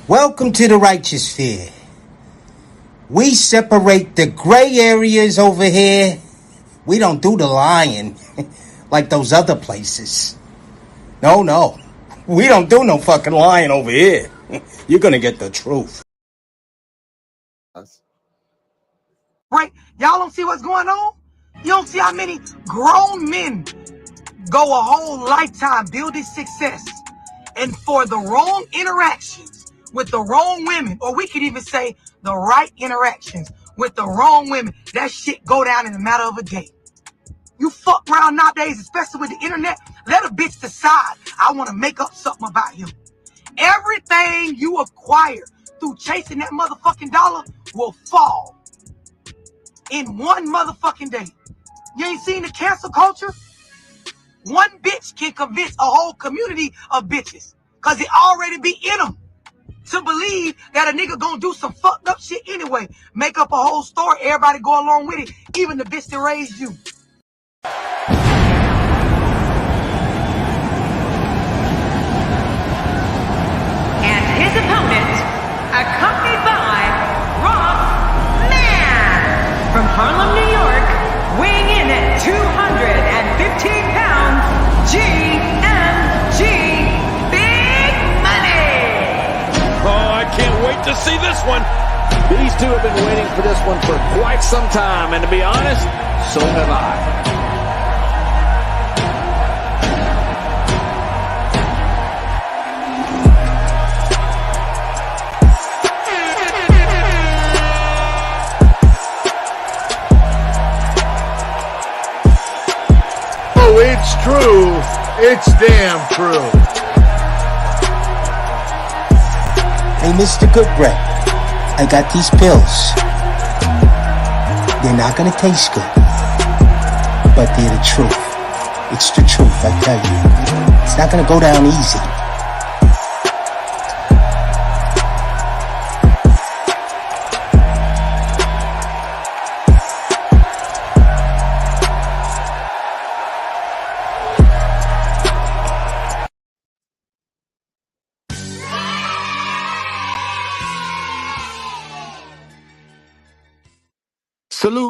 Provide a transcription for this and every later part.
Welcome to the righteous sphere. We separate the gray areas over here. We don't do the lying like those other places. No. We don't do no fucking lying over here. You're gonna get the truth. Right? Y'all don't see what's going on? You don't see how many grown men go a whole lifetime building success, and for the wrong interactions with the wrong women, or we could even say the right interactions with the wrong women, that shit go down in a matter of a day. You fuck around nowadays, especially with the internet, let a bitch decide, I want to make up something about him. Everything you acquire through chasing that motherfucking dollar will fall in one motherfucking day. You ain't seen the cancel culture? One bitch can convince a whole community of bitches because it already be in them to believe that a nigga gonna do some fucked up shit anyway. Make up a whole story, everybody go along with it, even the bitch that raised you. And his opponent, accompanied by Ross Mann from Harlem, New York, weighing in at 215 pounds, GMG Big Money. Oh, I can't wait to see this one. These two have been waiting for this one for quite some time, and to be honest, so have I. Oh, it's true. It's damn true. Hey, Mr. Goodbread, I got these pills. They're not gonna taste good, but they're the truth. It's the truth, I tell you. It's not gonna go down easy.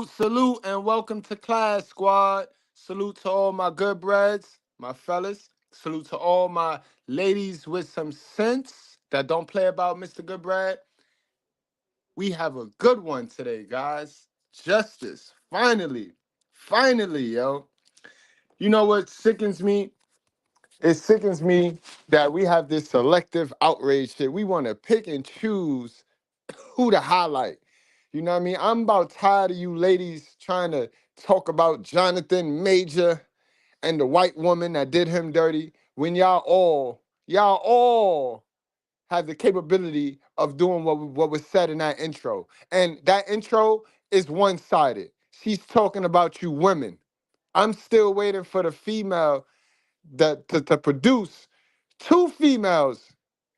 Salute, and welcome to Class Squad. Salute to all my good breads, my fellas. Salute to all my ladies with some sense that don't play about Mr. Goodbread. We have a good one today, guys. Justice. Finally, yo. You know what sickens me? It sickens me that we have this selective outrage shit. We want to pick and choose who to highlight. You know what I mean? I'm about tired of you ladies trying to talk about Jonathan Major and the white woman that did him dirty when y'all all have the capability of doing what was said in that intro. And that intro is one-sided. She's talking about you women. I'm still waiting for the female to produce two females,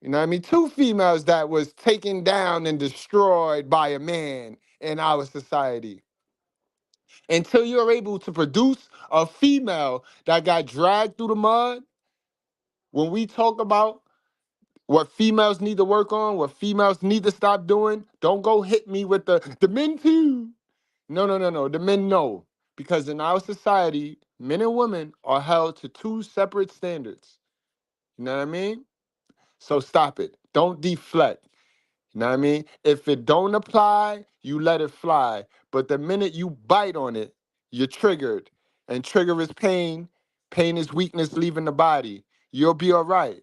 you know what I mean? Two females that was taken down and destroyed by a man in our society. Until you're able to produce a female that got dragged through the mud, when we talk about what females need to work on, what females need to stop doing, don't go hit me with the men too. No. The men know. Because in our society, men and women are held to two separate standards. You know what I mean? So stop it. Don't deflect. You know what I mean? If it don't apply, you let it fly. But the minute you bite on it, you're triggered. And trigger is pain. Pain is weakness leaving the body. You'll be all right.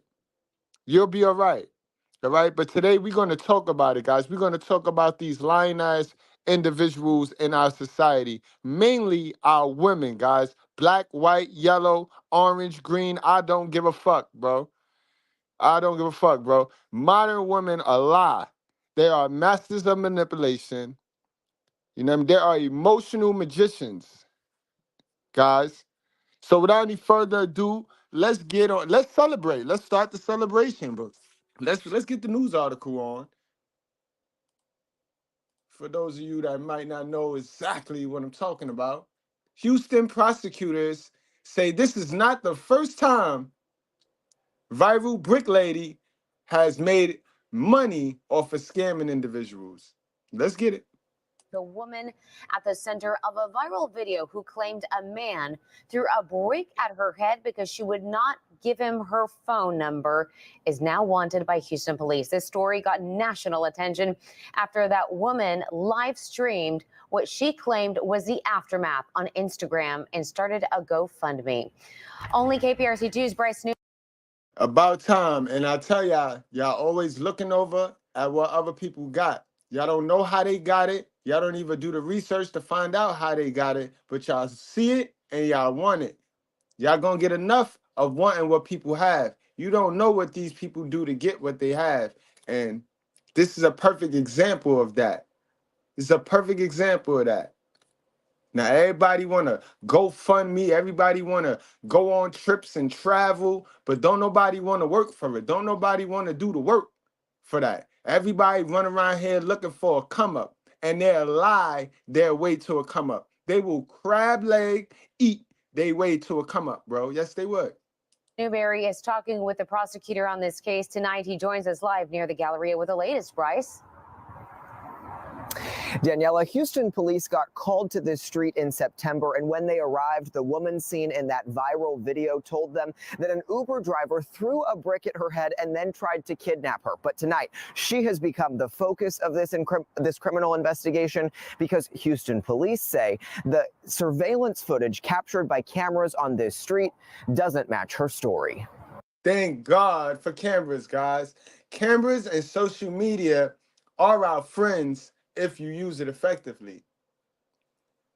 You'll be all right. All right. But today we're going to talk about it, guys. We're going to talk about these lionized individuals in our society, mainly our women, guys. Black, white, yellow, orange, green. I don't give a fuck, bro. I don't give a fuck, bro. Modern women are lie. They are masters of manipulation. You know what I mean? They are emotional magicians, guys. So without any further ado, let's get on. Let's celebrate. Let's start the celebration, bro. Let's get the news article on. For those of you that might not know exactly what I'm talking about, Houston prosecutors say this is not the first time viral brick lady has made money off of scamming individuals. Let's get it. The woman at the center of a viral video who claimed a man threw a brick at her head because she would not give him her phone number is now wanted by Houston police. This story got national attention after that woman live streamed what she claimed was the aftermath on Instagram and started a GoFundMe. Only KPRC2's Bryce News. About time. And I tell y'all always looking over at what other people got. Y'all don't know how they got it. Y'all don't even do the research to find out how they got it, but y'all see it and y'all want it. Y'all gonna get enough of wanting what people have. You don't know what these people do to get what they have. And this is a perfect example of that. This is a perfect example of that. Now, everybody want to go fund me. Everybody want to go on trips and travel, but don't nobody want to work for it. Don't nobody want to do the work for that. Everybody run around here looking for a come up, and they'll lie their way to a come up. They will crab leg eat their way to a come up, bro. Yes, they would. Newberry is talking with the prosecutor on this case tonight. He joins us live near the Galleria with the latest, Bryce. Daniela, Houston police got called to this street in September, and when they arrived, the woman seen in that viral video told them that an Uber driver threw a brick at her head and then tried to kidnap her. But tonight, she has become the focus of this criminal investigation because Houston police say the surveillance footage captured by cameras on this street doesn't match her story. Thank God for cameras, guys. Cameras and social media are our friends if you use it effectively.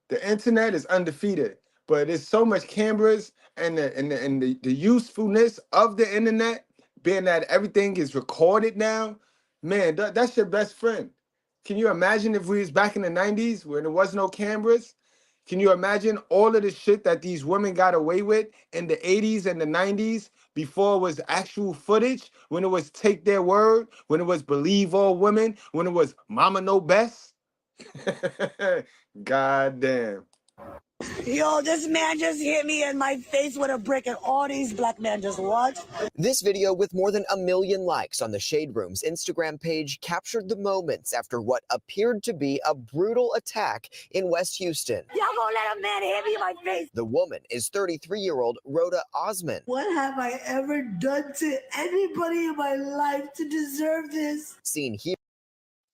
The internet is undefeated, but there's so much cameras and the usefulness of the internet, being that everything is recorded now, man, that's your best friend. Can you imagine if we was back in the 90s where there was no cameras? Can you imagine all of the shit that these women got away with in the 80s and the 90s before it was actual footage, when it was take their word, when it was believe all women, when it was mama know best? God damn. Yo, this man just hit me in my face with a brick, and all these black men just watch. This video with more than 1 million likes on the Shade Room's Instagram page captured the moments after what appeared to be a brutal attack in West Houston. Y'all gonna let a man hit me in my face? The woman is 33-year-old Rhoda Osman. What have I ever done to anybody in my life to deserve this? Seen here.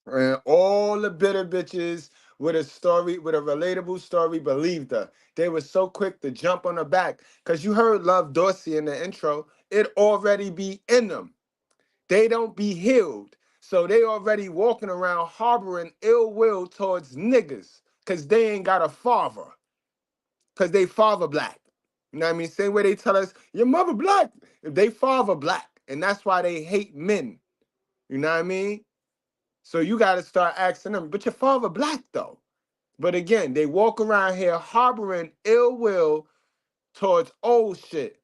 And all the bitter bitches with a story, with a relatable story, believed her. They were so quick to jump on her back. Because you heard Love Dorsey in the intro. It already be in them. They don't be healed. So they already walking around harboring ill will towards niggas. Because they ain't got a father. Because they father black. You know what I mean? Same way they tell us, your mother black. If they father black. And that's why they hate men. You know what I mean? So you got to start asking them, but your father black though. But again, they walk around here harboring ill will towards old shit.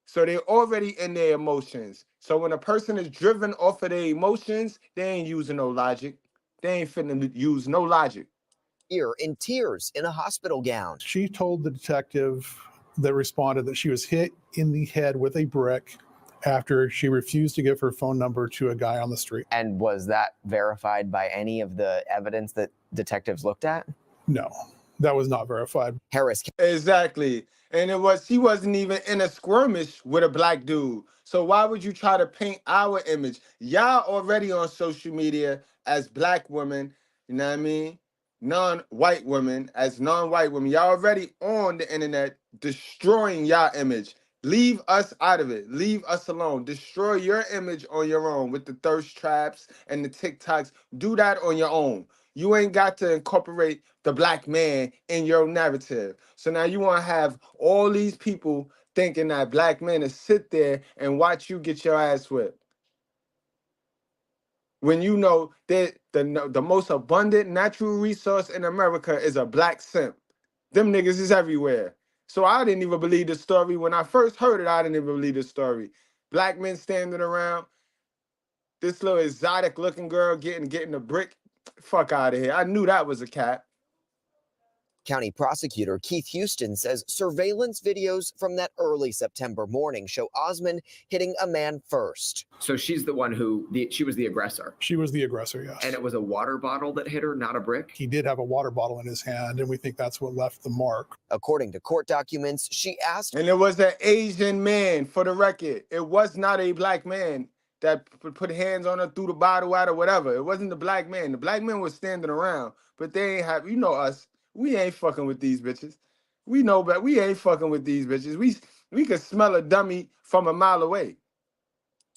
So they're already in their emotions. So when a person is driven off of their emotions, they ain't using no logic. They ain't finna use no logic. Here in tears in a hospital gown. She told the detective that responded that she was hit in the head with a brick after she refused to give her phone number to a guy on the street. And was that verified by any of the evidence that detectives looked at? No, that was not verified. Harris. Exactly. And she wasn't even in a skirmish with a black dude. So why would you try to paint our image? Y'all already on social media as black women, you know what I mean? Non-white women, as non-white women. Y'all already on the internet destroying y'all image. Leave us out of it. Leave us alone. Destroy your image on your own with the thirst traps and the TikToks. Do that on your own. You ain't got to incorporate the black man in your narrative. So now you want to have all these people thinking that black men is sit there and watch you get your ass whipped. When you know that the most abundant natural resource in America is a black simp. Them niggas is everywhere. So I didn't even believe the story. When I first heard it, I didn't even believe the story. Black men standing around, this little exotic looking girl getting a brick. Fuck out of here. I knew that was a cat. County prosecutor Keith Houston says surveillance videos from that early September morning show Osmond hitting a man first. So she's the one she was the aggressor. She was the aggressor, yes. And it was a water bottle that hit her, not a brick? He did have a water bottle in his hand, and we think that's what left the mark. According to court documents, she asked. And it was an Asian man, for the record. It was not a black man that put hands on her, threw the bottle out or whatever. It wasn't the black man. The black man was standing around, but they ain't have, you know us. We ain't fucking with these bitches. We know, but we ain't fucking with these bitches. We could smell a dummy from a mile away.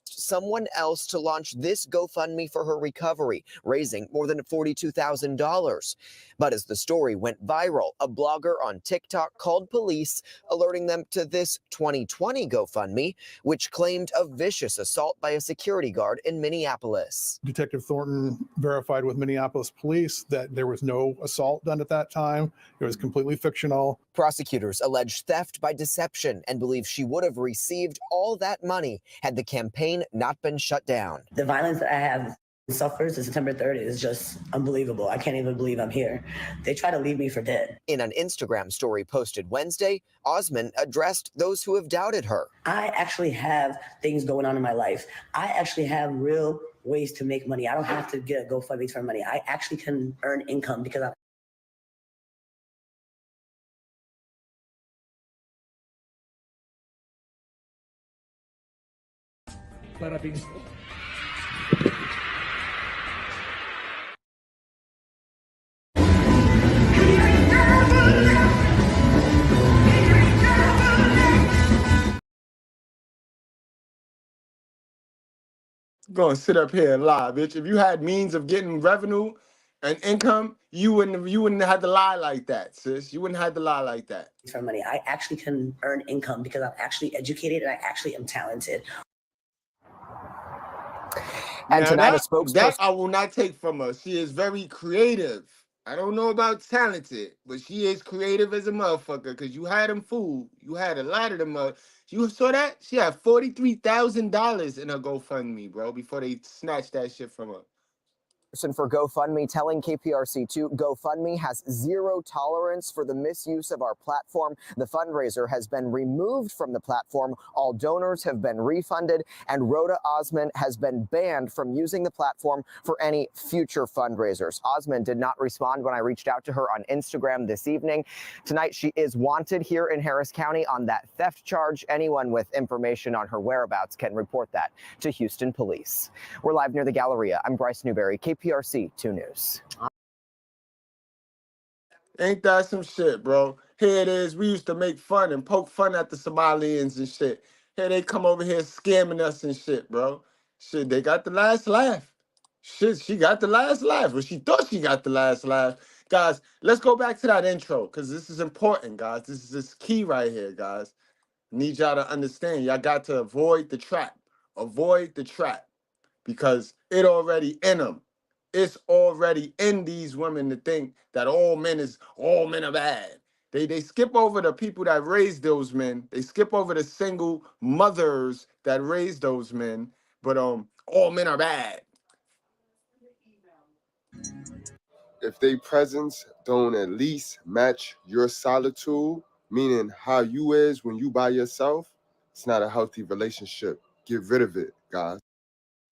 Someone else to launch this GoFundMe for her recovery, raising more than $42,000. But as the story went viral, a blogger on TikTok called police, alerting them to this 2020 GoFundMe, which claimed a vicious assault by a security guard in Minneapolis. Detective Thornton verified with Minneapolis police that there was no assault done at that time. It was completely fictional. Prosecutors allege theft by deception and believe she would have received all that money had the campaign not been shut down. The violence that I have suffered since September 3rd is just unbelievable. I can't even believe I'm here. They try to leave me for dead. In an Instagram story posted Wednesday, Osmond addressed those who have doubted her. I actually have things going on in my life. I actually have real ways to make money. I don't have to get a GoFundMe for money. I actually can earn income because I'm Parabéns. Gonna sit up here and lie, bitch. If you had means of getting revenue and income, you wouldn't have to lie like that, sis. You wouldn't have to lie like that. For money. I actually can earn income because I'm actually educated and I actually am talented. And now tonight, that, a spokesperson. That I will not take from her. She is very creative. I don't know about talented, but she is creative as a motherfucker because you had them fooled. You had a lot of them. You saw that? She had $43,000 in her GoFundMe, bro, before they snatched that shit from her. For GoFundMe telling KPRC2 GoFundMe has zero tolerance for the misuse of our platform. The fundraiser has been removed from the platform. All donors have been refunded, and Rhoda Osmond has been banned from using the platform for any future fundraisers. Osmond did not respond when I reached out to her on Instagram this evening. Tonight, she is wanted here in Harris County on that theft charge. Anyone with information on her whereabouts can report that to Houston Police. We're live near the Galleria. I'm Bryce Newberry, KPRC 2 News. Ain't that some shit, bro? Here it is. We used to make fun and poke fun at the Somalians and shit. Here they come over here scamming us and shit, bro. Shit, they got the last laugh. Shit, she got the last laugh. Well, she thought she got the last laugh. Guys, let's go back to that intro because this is important, guys. This is key right here, guys. Need y'all to understand. Y'all got to avoid the trap. Avoid the trap because it already in them. It's already in these women to think that all men are bad. They skip over the people that raised those men. They skip over the single mothers that raised those men. But all men are bad. If they presence don't at least match your solitude, meaning how you is when you by yourself, it's not a healthy relationship. Get rid of it, guys.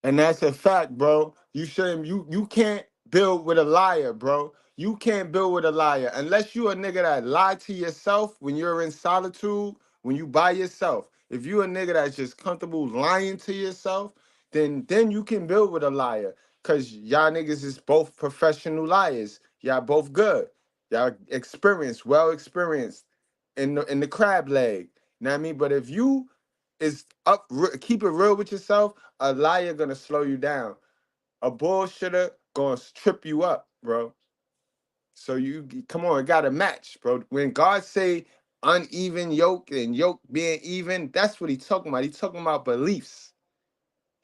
And that's a fact, bro. You shouldn't. You can't build with a liar, bro. You can't build with a liar unless you a nigga that lie to yourself when you're in solitude, when you by yourself. If you a nigga that's just comfortable lying to yourself, then you can build with a liar. Cause y'all niggas is both professional liars. Y'all both good. Y'all experienced, well experienced in the crab leg. You know what I mean? But if you is up, keep it real with yourself, a liar gonna slow you down. A bullshitter gonna trip you up, bro. So you come on, it gotta match, bro. When God say uneven yoke and yoke being even, that's what he talking about. He talking about beliefs.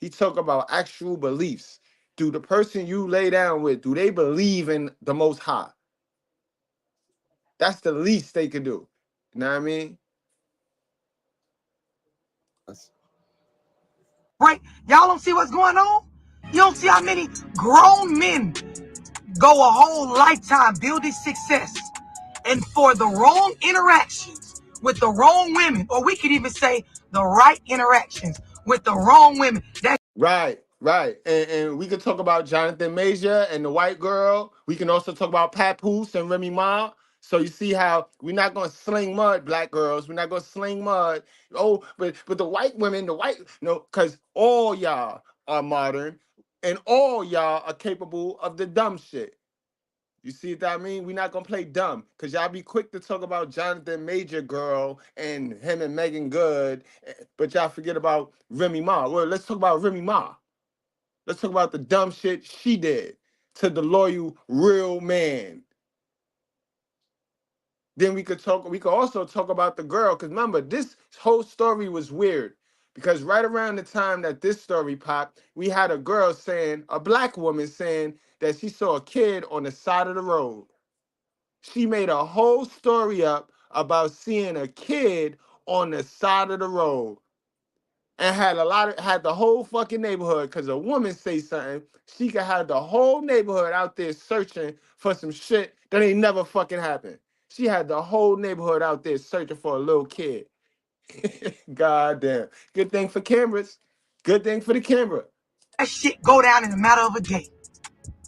He talking about actual beliefs. Do the person you lay down with, do they believe in the Most High? That's the least they could do. You know what I mean? Right? Y'all don't see what's going on? You don't see how many grown men go a whole lifetime building success. And for the wrong interactions with the wrong women, or we could even say the right interactions with the wrong women. Right. And we could talk about Jonathan Major and the white girl. We can also talk about Papoose and Remy Ma. So you see how we're not gonna sling mud, black girls. We're not gonna sling mud. Oh, but the white women, because all y'all are modern and all y'all are capable of the dumb shit. You see what I mean? We're not gonna play dumb, because y'all be quick to talk about Jonathan Major girl and him and Megan Good, but y'all forget about Remy Ma. Well, let's talk about Remy Ma. Let's talk about the dumb shit she did to the loyal real man. Then we could also talk about the girl, because remember, this whole story was weird. Because right around the time that this story popped, we had a girl saying, a black woman saying that she saw a kid on the side of the road. She made a whole story up about seeing a kid on the side of the road. And had the whole fucking neighborhood, because a woman say something, she could have the whole neighborhood out there searching for some shit that ain't never fucking happened. She had the whole neighborhood out there searching for a little kid. God damn. Good thing for cameras. Good thing for the camera. That shit go down in a matter of a day.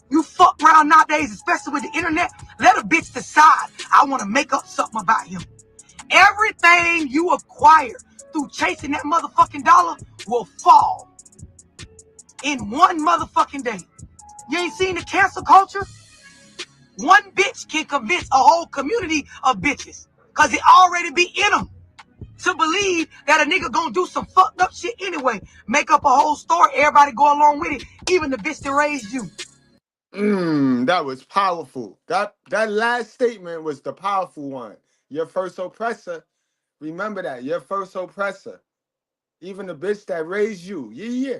You fuck around nowadays, especially with the internet, let a bitch decide, I want to make up something about him. Everything you acquire through chasing that motherfucking dollar will fall in one motherfucking day. You ain't seen the cancel culture? One bitch can convince a whole community of bitches, because it already be in them to believe that a nigga gonna do some fucked up shit anyway. Make up a whole story, everybody go along with it, even the bitch that raised you. That was powerful. That last statement was the powerful one. Your first oppressor. Remember that. Your first oppressor. Even the bitch that raised you. Yeah.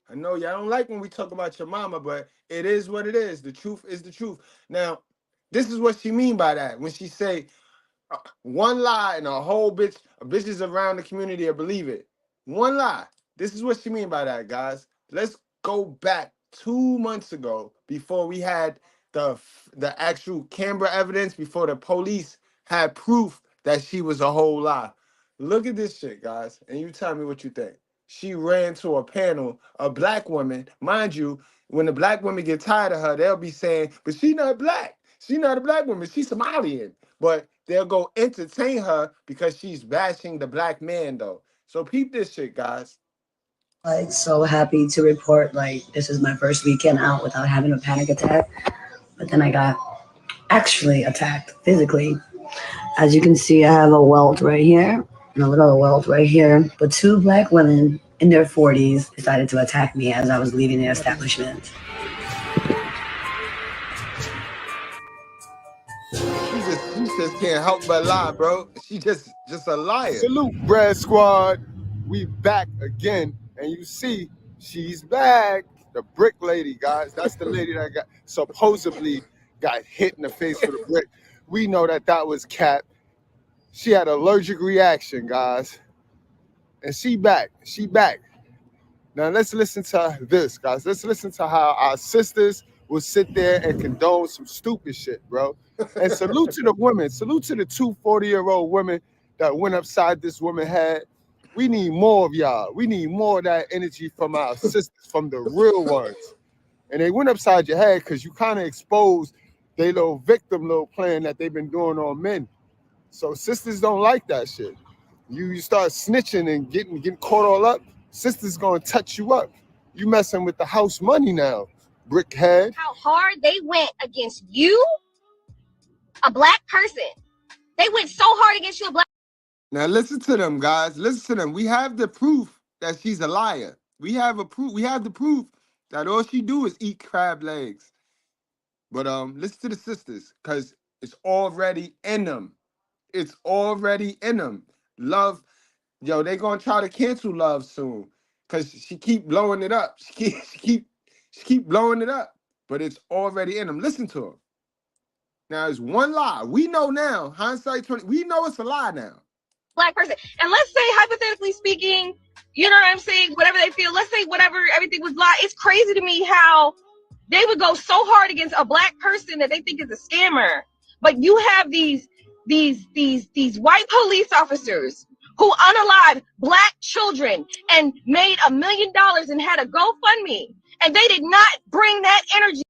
I know y'all don't like when we talk about your mama, but it is what it is. The truth is the truth. Now, this is what she mean by that. When she say one lie and a whole bitches around the community will believe it. One lie. This is what she mean by that, guys. Let's go back 2 months ago, before we had the actual camera evidence, before the police had proof that she was a whole lie. Look at this shit, guys, and you tell me what you think. She ran to a panel, a black woman. Mind you, when the black women get tired of her, they'll be saying, but she not black. She not a black woman. She's Somalian. But they'll go entertain her because she's bashing the black man, though. So peep this shit, guys. Like, so happy to report, like, this is my first weekend out without having a panic attack. But then I got actually attacked physically. As you can see, I have a welt right here and a little welt right here. But two black women in their 40s decided to attack me as I was leaving the establishment. She just can't help but lie, bro. She just a liar. Salute, Brad Squad. We back again. And you see, she's back. The brick lady, guys. That's the lady that supposedly got hit in the face with a brick. We know that was cap. She had an allergic reaction, guys. And she back. She back. Now let's listen to this, guys. Let's listen to how our sisters will sit there and condone some stupid shit, bro. And salute to the women. Salute to the 2 40-year-old women that went upside this woman's head. We need more of y'all. We need more of that energy from our sisters, from the real ones. And they went upside your head because you kind of exposed their little victim little plan that they've been doing on men. So sisters don't like that shit. You start snitching and getting caught all up, sisters gonna touch you up. You messing with the house money now, brickhead. How hard they went against you, a black person. They went so hard against you, a black. Now listen to them, guys. Listen to them. We have the proof that she's a liar. We have the proof that all she do is eat crab legs. But listen to the sisters, because it's already in them. It's already in them. Love, yo, they gonna try to cancel Love soon, because she keep blowing it up. She keep blowing it up. But it's already in them. Listen to them. Now it's one lie. We know now, hindsight 20. We know it's a lie now. Black person. And let's say, hypothetically speaking, you know what I'm saying, whatever they feel, let's say whatever, everything was lie. It's crazy to me how they would go so hard against a black person that they think is a scammer. But you have these these white police officers who unalived black children and made $1 million and had a GoFundMe, and they did not bring that energy.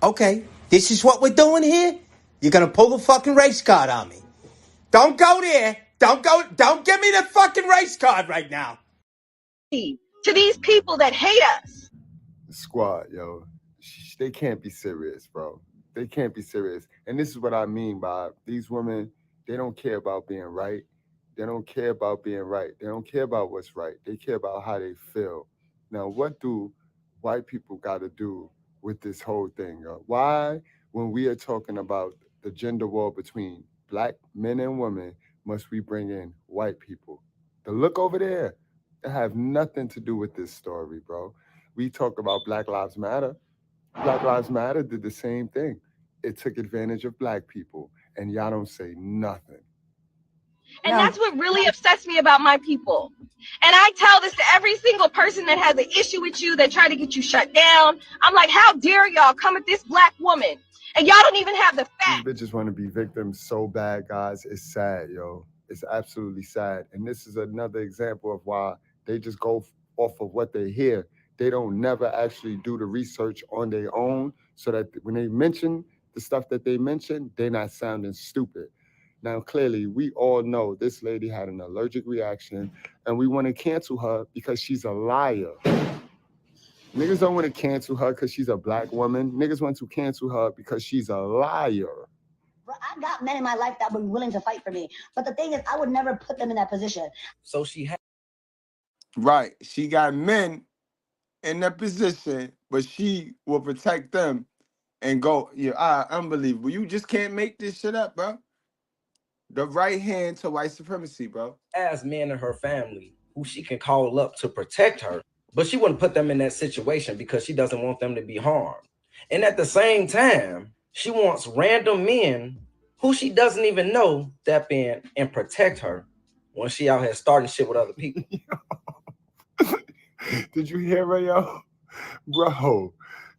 Okay, this is what we're doing here? You're gonna pull the fucking race card on me. Don't go there. Don't give me the fucking race card right now. To these people that hate us. Squad, yo, they can't be serious, bro. They can't be serious. And this is what I mean by these women, they don't care about being right. They don't care about being right. They don't care about what's right. They care about how they feel. Now, what do white people got to do with this whole thing? Why, when we are talking about the gender war between black men and women, must we bring in white people? The look over there, that have nothing to do with this story, bro. We talk about Black Lives Matter. Black Lives Matter did the same thing. It took advantage of black people, and y'all don't say nothing. And that's what really upsets me about my people. And I tell this to every single person that has an issue with you, that try to get you shut down. I'm like, how dare y'all come at this black woman? And y'all don't even have the facts. These bitches want to be victims so bad, guys. It's sad, yo. It's absolutely sad. And this is another example of why they just go off of what they hear. They don't never actually do the research on their own, so that when they mention the stuff that they mention, they're not sounding stupid. Now, clearly, we all know this lady had an allergic reaction, and we want to cancel her because she's a liar. Niggas don't want to cancel her because she's a black woman. Niggas want to cancel her because she's a liar. Bro, I got men in my life that were willing to fight for me. But the thing is, I would never put them in that position. So she had... Right. She got men in that position, but she will protect them and go, yeah, unbelievable. You just can't make this shit up, bro. The right hand to white supremacy, bro. As men in her family who she can call up to protect her, but she wouldn't put them in that situation because she doesn't want them to be harmed. And at the same time, she wants random men who she doesn't even know step in and protect her when she out here starting shit with other people. Did you hear her, yo? Bro,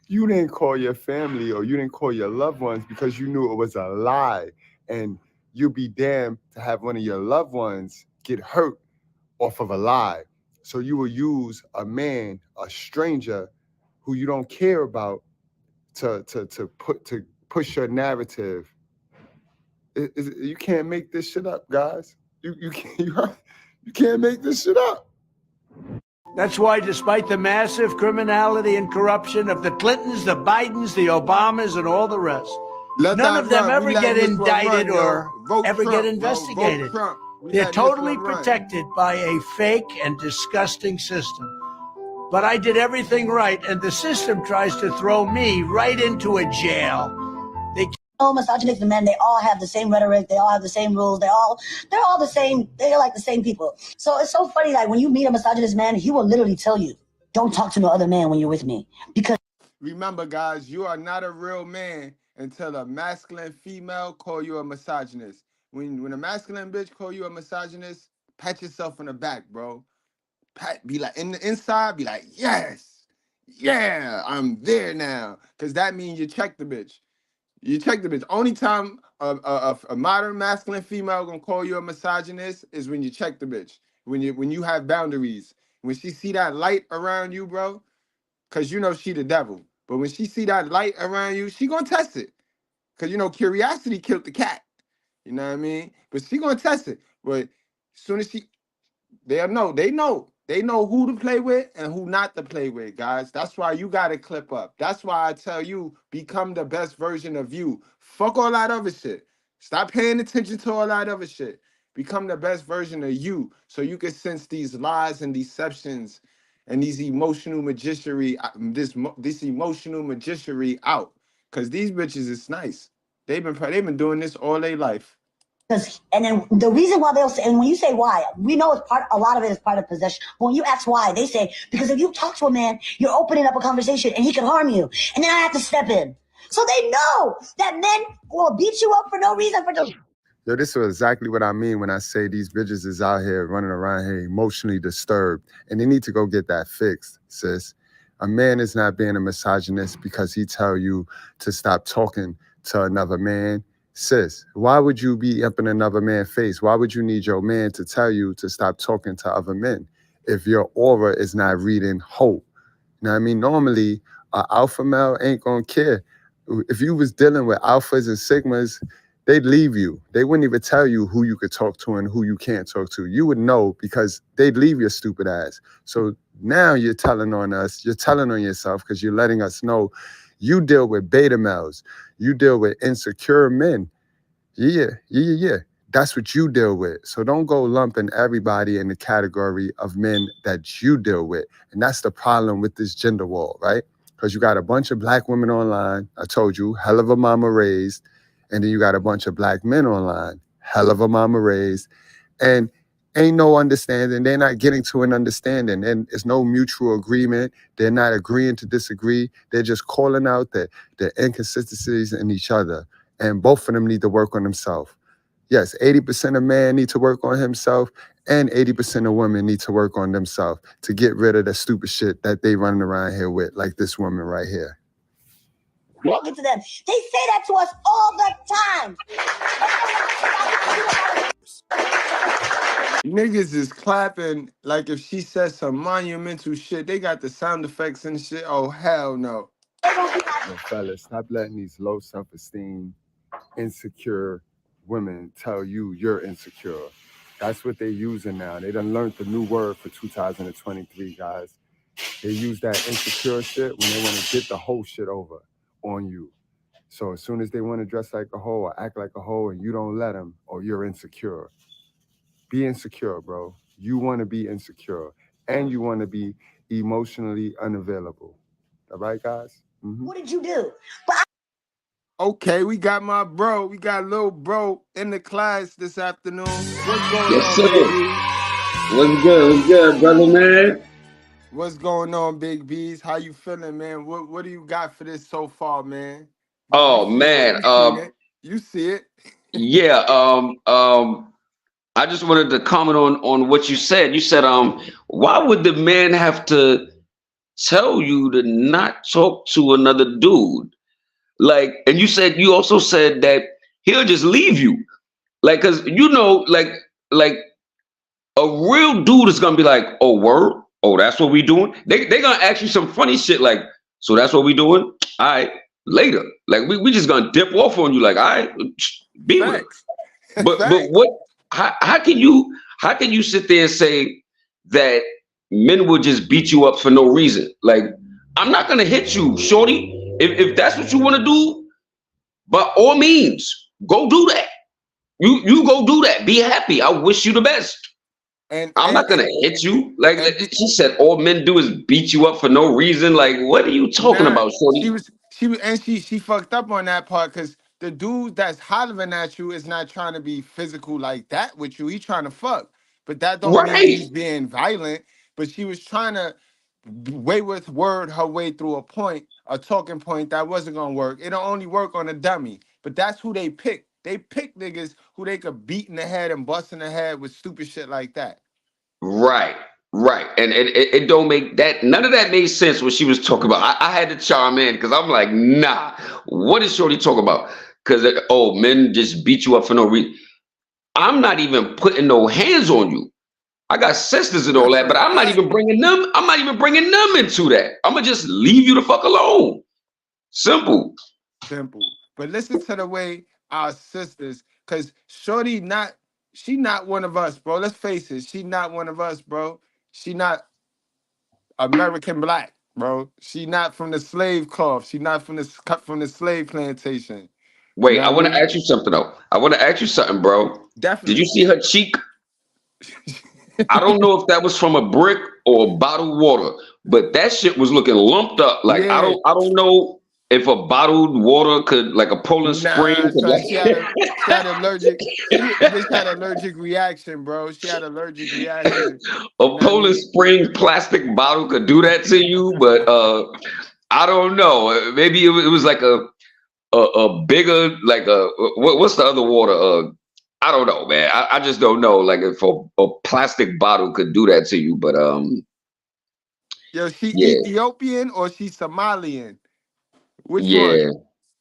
you didn't call your family or you didn't call your loved ones because you knew it was a lie. And you'd be damned to have one of your loved ones get hurt off of a lie. So you will use a man, a stranger who you don't care about to push your narrative. You can't make this shit up, guys. You can't make this shit up. That's why, despite the massive criminality and corruption of the Clintons, the Bidens, the Obamas, and all the rest, none of them ever get indicted or ever get investigated. They're totally protected by a fake and disgusting system. But I did everything right, and the system tries to throw me right into a jail. All misogynistic men, they all have the same rhetoric, they all have the same rules, they're all the same, they're like the same people. So it's so funny, like when you meet a misogynist man, he will literally tell you, don't talk to no other man when you're with me. Because remember, guys, you are not a real man until a masculine female call you a misogynist. When a masculine bitch call you a misogynist, pat yourself on the back, bro. Be like, in the inside, be like, yes, yeah, I'm there now. Because that means you check the bitch. You check the bitch. Only time a modern masculine female gonna call you a misogynist is when you check the bitch. When you have boundaries. When she see that light around you, bro, because you know she the devil. But when she see that light around you, she gonna test it. Because, curiosity killed the cat. You know what I mean? But she gonna test it. But as soon as they know who to play with and who not to play with, guys. That's why you got to clip up. That's why I tell you, become the best version of you. Fuck all that other shit. Stop paying attention to all that other shit. Become the best version of you so you can sense these lies and deceptions and these emotional magicianry, this emotional magicianry out. Because these bitches is nice. They've been doing this all their life. And then the reason why they'll say, and when you say why, we know a lot of it is part of possession. But when you ask why, they say, because if you talk to a man, you're opening up a conversation and he can harm you. And then I have to step in. So they know that men will beat you up for no reason. Yo, this is exactly what I mean when I say these bitches is out here running around here emotionally disturbed. And they need to go get that fixed, sis. A man is not being a misogynist because he tell you to stop talking to another man. sis, why would you be up in another man's face? Why would you need your man to tell you to stop talking to other men if your aura is not reading hope? You know what I mean? Normally, an alpha male ain't gonna care. If you was dealing with alphas and sigmas, they'd leave you. They wouldn't even tell you who you could talk to and who you can't talk to. You would know because they'd leave your stupid ass. So now you're telling on us, you're telling on yourself because you're letting us know you deal with beta males. You deal with insecure men. Yeah. That's what you deal with. So don't go lumping everybody in the category of men that you deal with. And that's the problem with this gender war, right? Because you got a bunch of black women online. I told you, hell of a mama raised. And then you got a bunch of black men online. Hell of a mama raised. And ain't no understanding. They're not getting to an understanding. And it's no mutual agreement. They're not agreeing to disagree. They're just calling out the inconsistencies in each other. And both of them need to work on themselves. Yes, 80% of man need to work on himself, and 80% of women need to work on themselves to get rid of the stupid shit that they running around here with, like this woman right here. Welcome to them. They say that to us all the time. Niggas is clapping like if she says some monumental shit. They got the sound effects and shit. Oh, hell no. Yo, fellas, stop letting these low self-esteem, insecure women tell you you're insecure. That's what they're using now. They done learned the new word for 2023, guys. They use that insecure shit when they want to get the whole shit over on you. So as soon as they want to dress like a hoe or act like a hoe and you don't let them, or you're insecure. Be insecure, bro. You want to be insecure. And you want to be emotionally unavailable. All right, guys? Mm-hmm. What did you do? Okay, we got my bro. We got little bro in the class this afternoon. What's going Yes, on, sir. baby? What's good? What's good, brother, man? What's going on, Big B's? How you feeling, man? What do you got for this so far, man? Oh, man. You see it. Yeah. I just wanted to comment on what you said. You said, why would the man have to tell you to not talk to another dude? Like, and you also said that he'll just leave you. Like, cause like a real dude is gonna be like, oh, word? Oh, that's what we doing? They gonna ask you some funny shit like, so that's what we doing? All right, later. Like we just gonna dip off on you, like, all right, be with it. But what how can you sit there and say that men will just beat you up for no reason? Like, I'm not gonna hit you, shorty. If that's what you want to do, by all means, go do that. You go do that. Be happy. I wish you the best. And I'm not gonna hit you. Like she said, all men do is beat you up for no reason. Like, what are you talking about, shorty? She fucked up on that part because the dude that's hollering at you is not trying to be physical like that with you. He's trying to fuck. But that don't mean he's being violent. But she was trying to with word her way through a talking point that wasn't gonna work. It'll only work on a dummy. But that's who they pick. They pick niggas who they could beat in the head and bust in the head with stupid shit like that. Right. And it don't make that, none of that made sense what she was talking about. I had to chime in because I'm like, nah, what is shorty talking about? Because, men just beat you up for no reason. I'm not even putting no hands on you. I got sisters and all that, but I'm not even bringing them into that. I'm gonna just leave you the fuck alone. Simple. But listen to the way our sisters, because shorty she not one of us, bro. Let's face it, she not one of us, bro. She not American black, bro. She not from the slave cloth. She not from the slave plantation. Wait, you know I want to ask you something though. I want to ask you something, bro. Definitely. Did you see her cheek? I don't know if that was from a brick or a bottled water, but that shit was looking lumped up. Like, yeah. I don't know if a bottled water could, like a Poland Spring. She had allergic. She just had allergic reaction, bro. She had allergic reaction. A Poland Spring plastic bottle could do that to you, but I don't know. Maybe it was like a bigger, like what's the other water? I don't know, man. I just don't know. Like if a plastic bottle could do that to you, but Yo, she Ethiopian or she Somalian? Which one?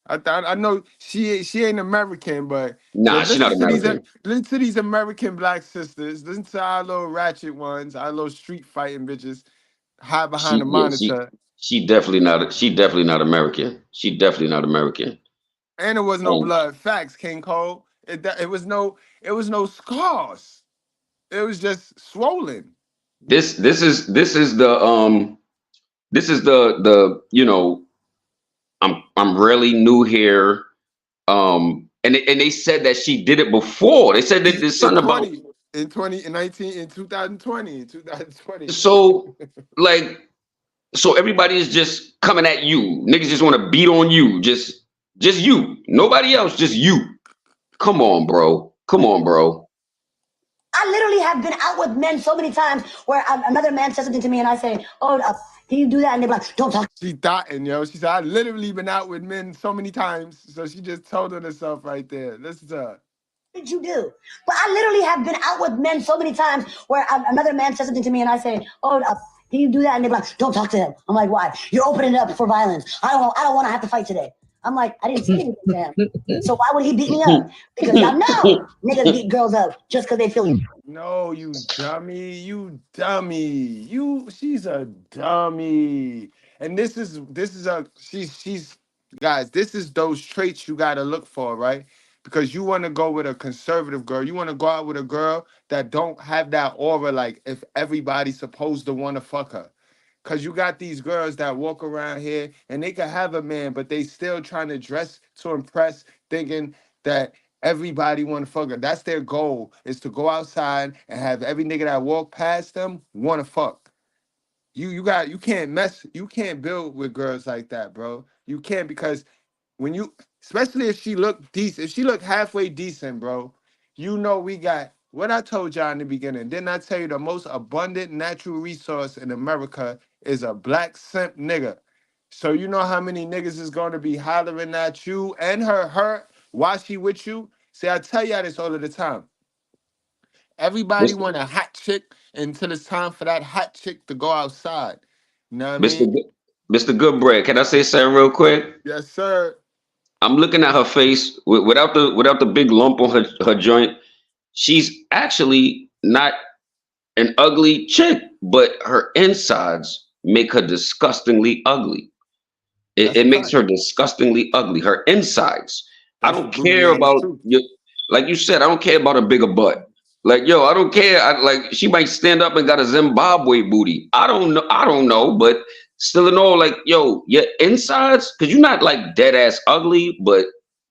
I know she ain't American, but yo, Nah, she's not American. listen to these American black sisters. Listen to our little ratchet ones, our little street fighting bitches, hide behind the monitor. She definitely not. She definitely not American. She definitely not American. And there was no blood. Facts, King Cole. It was no scars. It was just swollen. This is the you know, I'm really new here. And they said that she did it before. They said that there's something about in 2020. So like, so everybody is just coming at you. Niggas just want to beat on you. Just you. Nobody else, just you. Come on, bro. Come on, bro. I literally have been out with men so many times where another man says something to me and I say, "Oh, can you do that?" And they're like, "Don't talk." She thoughtin', yo. She said, I literally been out with men so many times. So she just told on herself right there. Listen to her. What did you do? But I literally have been out with men so many times where another man says something to me and I say, "Oh, can you do that?" And they're like, "Don't talk to him." I'm like, "Why? You're opening it up for violence. I don't want to have to fight today." I'm like, I didn't say anything to him. So why would he beat me up? Because y'all know niggas beat girls up just because they feel. No, you dummy. She's a dummy. And this is she's guys, this is those traits you gotta look for, right? Because you want to go with a conservative girl. You want to go out with a girl that don't have that aura like if everybody's supposed to want to fuck her. Cause you got these girls that walk around here and they can have a man, but they still trying to dress to impress, thinking that everybody want to fuck her. That's their goal, is to go outside and have every nigga that walk past them want to fuck. You can't build with girls like that, bro. You can't, because when you, especially if she look decent, if she look halfway decent, bro, you know we got what I told y'all in the beginning. Didn't I tell you the most abundant natural resource in America is a black simp nigga? So you know how many niggas is going to be hollering at you and her while she with you? See, I tell y'all this all of the time. Everybody want a hot chick until it's time for that hot chick to go outside. You know what I mean? Mr. Goodbread, can I say something real quick? Yes, sir. I'm looking at her face without the big lump on her joint. She's actually not an ugly chick, but her insides make her disgustingly ugly. It makes her disgustingly ugly. Her insides. I don't care about you. Like you said, I don't care about a bigger butt. Like, yo, I don't care. Like, she might stand up and got a Zimbabwe booty. I don't know, but still in all, like, yo, your insides, because you're not like dead ass ugly, but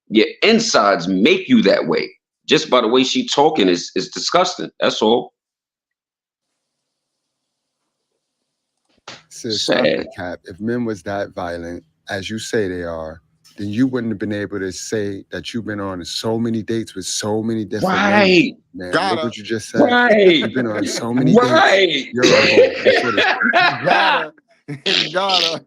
your insides make you that way. Just by the way she talking is disgusting. That's all. Sis, stop the cap. If men was that violent, as you say they are, then you wouldn't have been able to say that you've been on so many dates with so many different right. women. Man, look what you just said. Right. You've been on so many dates. You're a Gotta.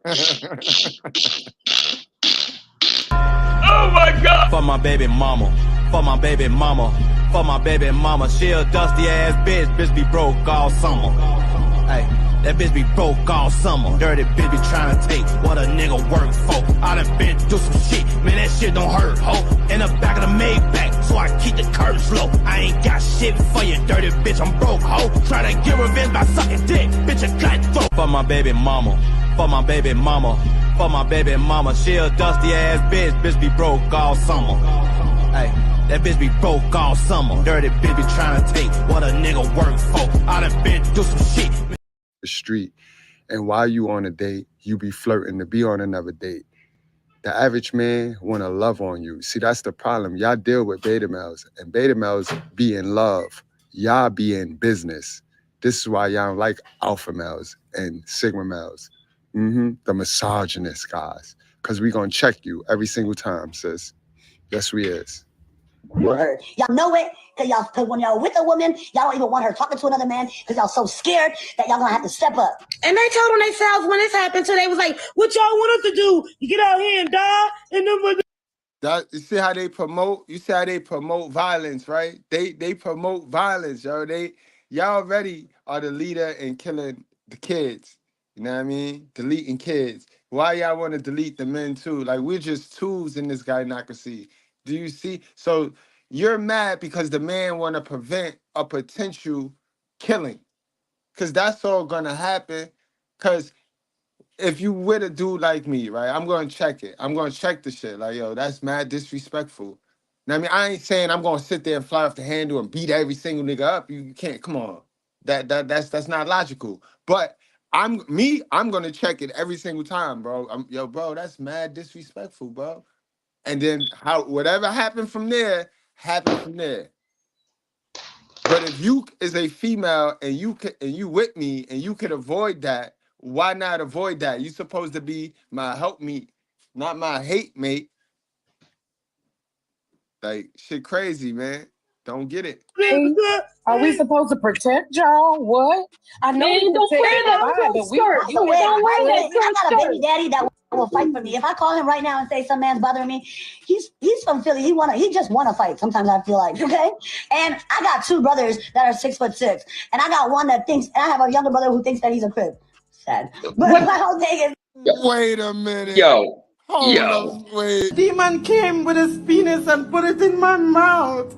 Oh my God. For my baby mama. For my baby mama. For my baby mama. She a dusty ass bitch. Bitch be broke all summer. Hey. That bitch be broke all summer. Dirty bitch be trying to take what a nigga work for. I done been through some shit, man, that shit don't hurt, ho. In the back of the Maybach, so I keep the curves low. I ain't got shit for you, dirty bitch, I'm broke, ho. Try to get revenge by sucking dick, bitch, a cutthroat. For my baby mama, for my baby mama, for my baby mama. She a dusty ass bitch be broke all summer. Hey. That bitch be broke all summer. Dirty bitch be trying to take what a nigga work for. I done been through some shit. The street, and while you on a date, you be flirting to be on another date. The average man want to love on you. See, that's the problem. Y'all deal with beta males, and beta males be in love. Y'all be in business. This is why y'all don't like alpha males and sigma males. The misogynist guys, because we gonna check you every single time, sis. Yes, we is. Y'all know it, cause when y'all with a woman, y'all don't even want her talking to another man, cause y'all so scared that y'all gonna have to step up. And they told on themselves when this happened too. They was like, "What y'all want us to do? You get out here and die?" And then that, you see how they promote? You see how they promote violence, right? They promote violence, yo. Y'all already are the leader in killing the kids. You know what I mean? Deleting kids. Why y'all want to delete the men too? Like, we're just tools in this gynocracy. Do you see? So you're mad because the man want to prevent a potential killing. Because that's all going to happen. Because if you with a dude like me, right, I'm going to check it. I'm going to check the shit. Like, yo, that's mad disrespectful. Now, I mean, I ain't saying I'm going to sit there and fly off the handle and beat every single nigga up. You can't. Come on. That's not logical. But I'm going to check it every single time, bro. Yo, bro, that's mad disrespectful, bro. And then whatever happened from there, happened from there. But if you is a female and you with me and you could avoid that, why not avoid that? You supposed to be my helpmeet, not my hate mate. Like, shit crazy, man. Don't get it. Are we supposed to protect y'all? What? I know we don't protect wear that everybody, but we don't wear don't I got a baby daddy that will fight for me. If I call him right now and say some man's bothering me, he's from Philly. He just wanna fight. Sometimes I feel like, okay? And I got two brothers that are 6'6", and I got one that thinks, and I have a younger brother who thinks that he's a crib. Sad. But my whole thing is, wait a minute. Yo. Hold Yo. up, wait. Demon came with his penis and put it in my mouth.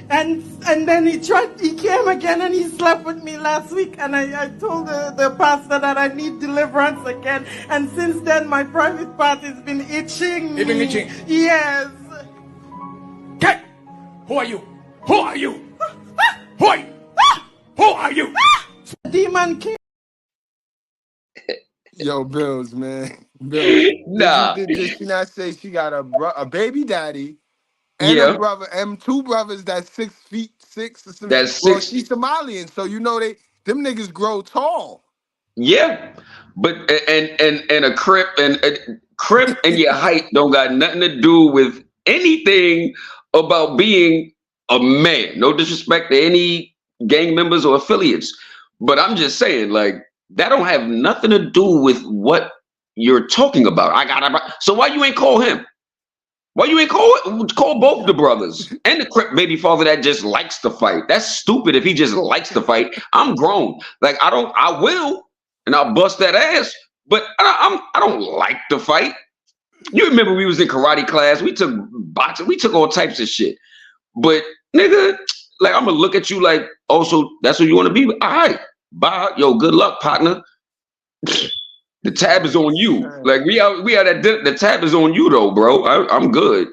And then he came again and he slept with me last week, and I told the pastor that I need deliverance again, and since then my private part has been itching. You've been itching? Yes. Okay. Who are you? Who are you? Who are you? Who are you? Demon came. Yo, Bills, man. Bills. Nah. Did she not say she got a baby daddy and a brother and two brothers that's 6'6" or something? That's well, 6. she's Somalian, so you know them niggas grow tall. Yeah, but and a crip and your height don't got nothing to do with anything about being a man. No disrespect to any gang members or affiliates, but I'm just saying, like, that don't have nothing to do with what you're talking about. So why you ain't call him? Why you ain't call both the brothers and the crip baby father that just likes to fight? That's stupid if he just likes to fight. I'm grown. Like, I will, and I'll bust that ass, but I don't like to fight. You remember we was in karate class, we took boxing, we took all types of shit. But nigga, like, I'm gonna look at you like, oh, so that's what you want to be? All right, bye. Yo, good luck, partner. The tab is on you. Like, we out at the tab is on you though, bro. I'm good.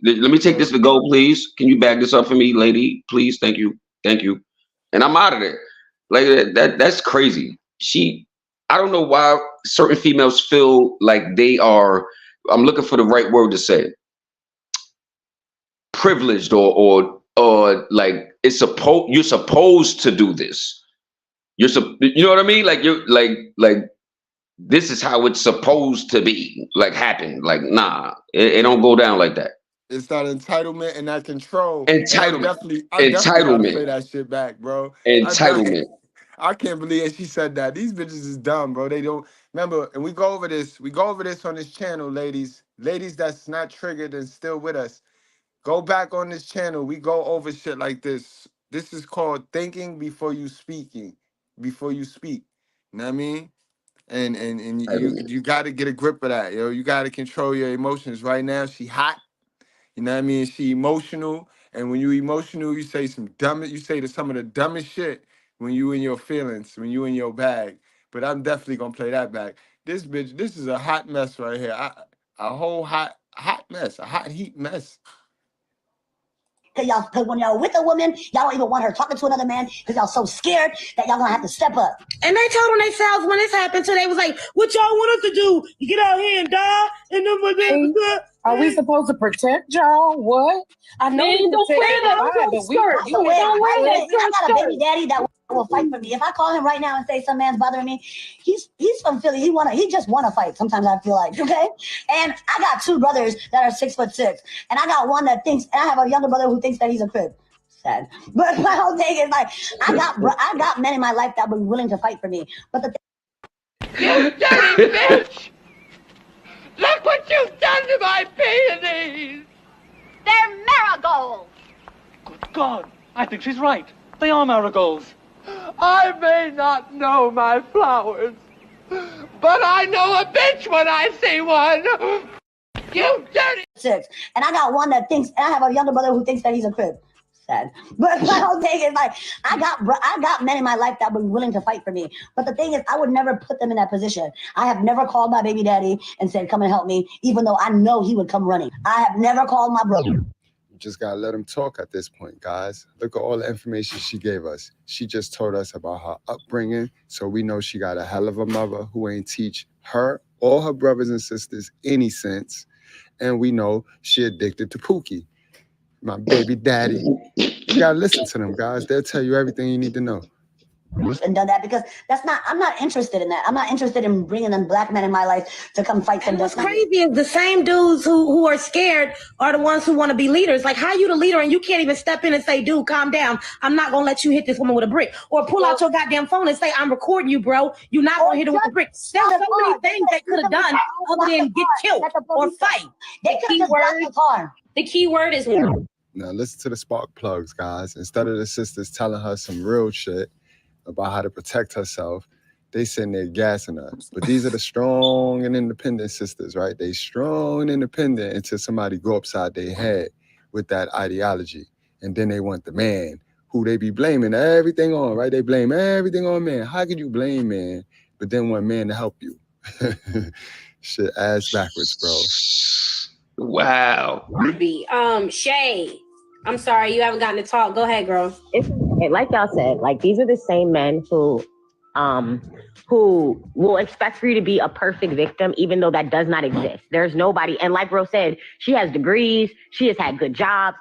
Let me take this to go, please. Can you bag this up for me, lady? Please, thank you. And I'm out of there. Like, that's crazy. I don't know why certain females feel like they are, I'm looking for the right word to say, privileged or like you're supposed to do this. You know what I mean? Like, you're like this is how it's supposed to be, like, happen. Like, nah, it don't go down like that. It's that entitlement and that control. Entitlement. I definitely gotta play that shit back, bro. Entitlement. I can't believe that she said that. These bitches is dumb, bro. They don't remember, and we go over this on this channel, ladies. Ladies that's not triggered and still with us. Go back on this channel. We go over shit like this. This is called thinking before you speak. You know what I mean? And you got to get a grip of that, yo. You got to control your emotions. Right now, she hot. You know what I mean? She emotional, and when you emotional, you say some some of the dumbest shit when you in your feelings, when you in your bag. But I'm definitely gonna play that back. This bitch, this is a hot mess right here. A whole hot mess, a hot heat mess. Because when y'all with a woman, y'all don't even want her talking to another man because y'all so scared that y'all gonna have to step up. And they told on themselves when this happened, so they was like, what y'all want us to do? You get out here and die? And then are we supposed to protect y'all? What? I know we don't wear that, but we don't wear that. I got a baby daddy that will fight for me. If I call him right now and say some man's bothering me, he's from Philly. He just wanna fight. Sometimes I feel like, okay? And I got two brothers that are 6'6", and I got one that thinks, and I have a younger brother who thinks that he's a crib. Sad. But my whole thing is, like, I got men in my life that were willing to fight for me. But the You dirty bitch! Look what you've done to my peonies! They're marigolds. Good God, I think she's right. They are marigolds. I may not know my flowers, But I know a bitch when I see one. You dirty. 6. And I got one that thinks, and I have a younger brother who thinks that he's a crib. Sad. But my whole thing is like, I got men in my life that were willing to fight for me. But the thing is, I would never put them in that position. I have never called my baby daddy and said, come and help me, even though I know he would come running. I have never called my brother. You just gotta let him talk at this point, guys. Look at all the information she gave us. She just told us about her upbringing, so we know she got a hell of a mother who ain't teach her or her brothers and sisters any sense. And we know she addicted to Pookie, my baby daddy. You gotta listen to them, guys. They'll tell you everything you need to know. And done that because I'm not interested in that. I'm not interested in bringing them black men in my life to come fight them. What's crazy is the same dudes who are scared are the ones who want to be leaders. Like, how you the leader and you can't even step in and say, dude, calm down. I'm not gonna let you hit this woman with a brick. Or pull out your goddamn phone and say, I'm recording you, bro. You're not gonna hit her with a brick. There's so many things they could have done other than get killed or fight. The key word is now listen to the spark plugs, guys. Instead of the sisters telling her some real shit about how to protect herself, they sitting there gassing her. But these are the strong and independent sisters, right? They strong and independent until somebody go upside their head with that ideology. And then they want the man who they be blaming everything on, right? They blame everything on man. How could you blame man, but then want man to help you? Shit ass backwards, bro. Wow. Shay, I'm sorry, you haven't gotten to talk. Go ahead, girl. It's okay. Like y'all said, like these are the same men who will expect for you to be a perfect victim, even though that does not exist. There's nobody. And like Bro said, she has degrees. She has had good jobs.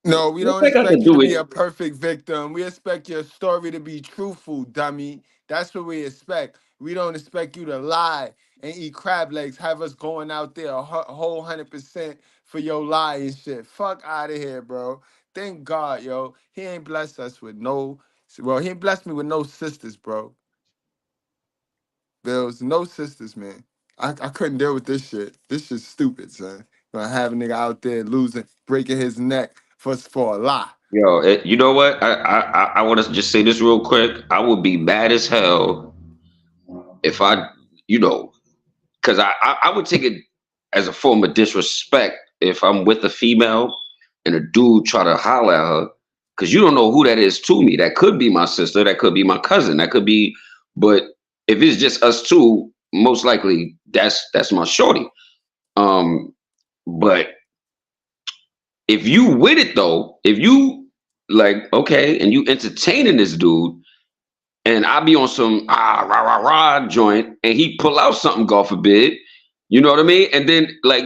No, we don't expect you to be a perfect victim. We expect your story to be truthful, dummy. That's what we expect. We don't expect you to lie and eat crab legs, have us going out there a whole 100% for your lie and shit. Fuck out of here, bro. Thank God, yo. He ain't blessed us with he ain't blessed me with no sisters, bro. There was no sisters, man. I couldn't deal with this shit. This shit's stupid, son. Gonna have a nigga out there losing, breaking his neck for a lie. Yo, you know what? I want to just say this real quick. I would be mad as hell if I, because I would take it as a form of disrespect if I'm with a female and a dude try to holler at her, because you don't know who that is to me. That could be my sister, that could be my cousin, that could be, but if it's just us two, most likely that's my shorty. But if you with it though, if you like, okay, and you entertaining this dude, and I be on some rah joint, and he pull out something, God forbid, you know what I mean? And then like,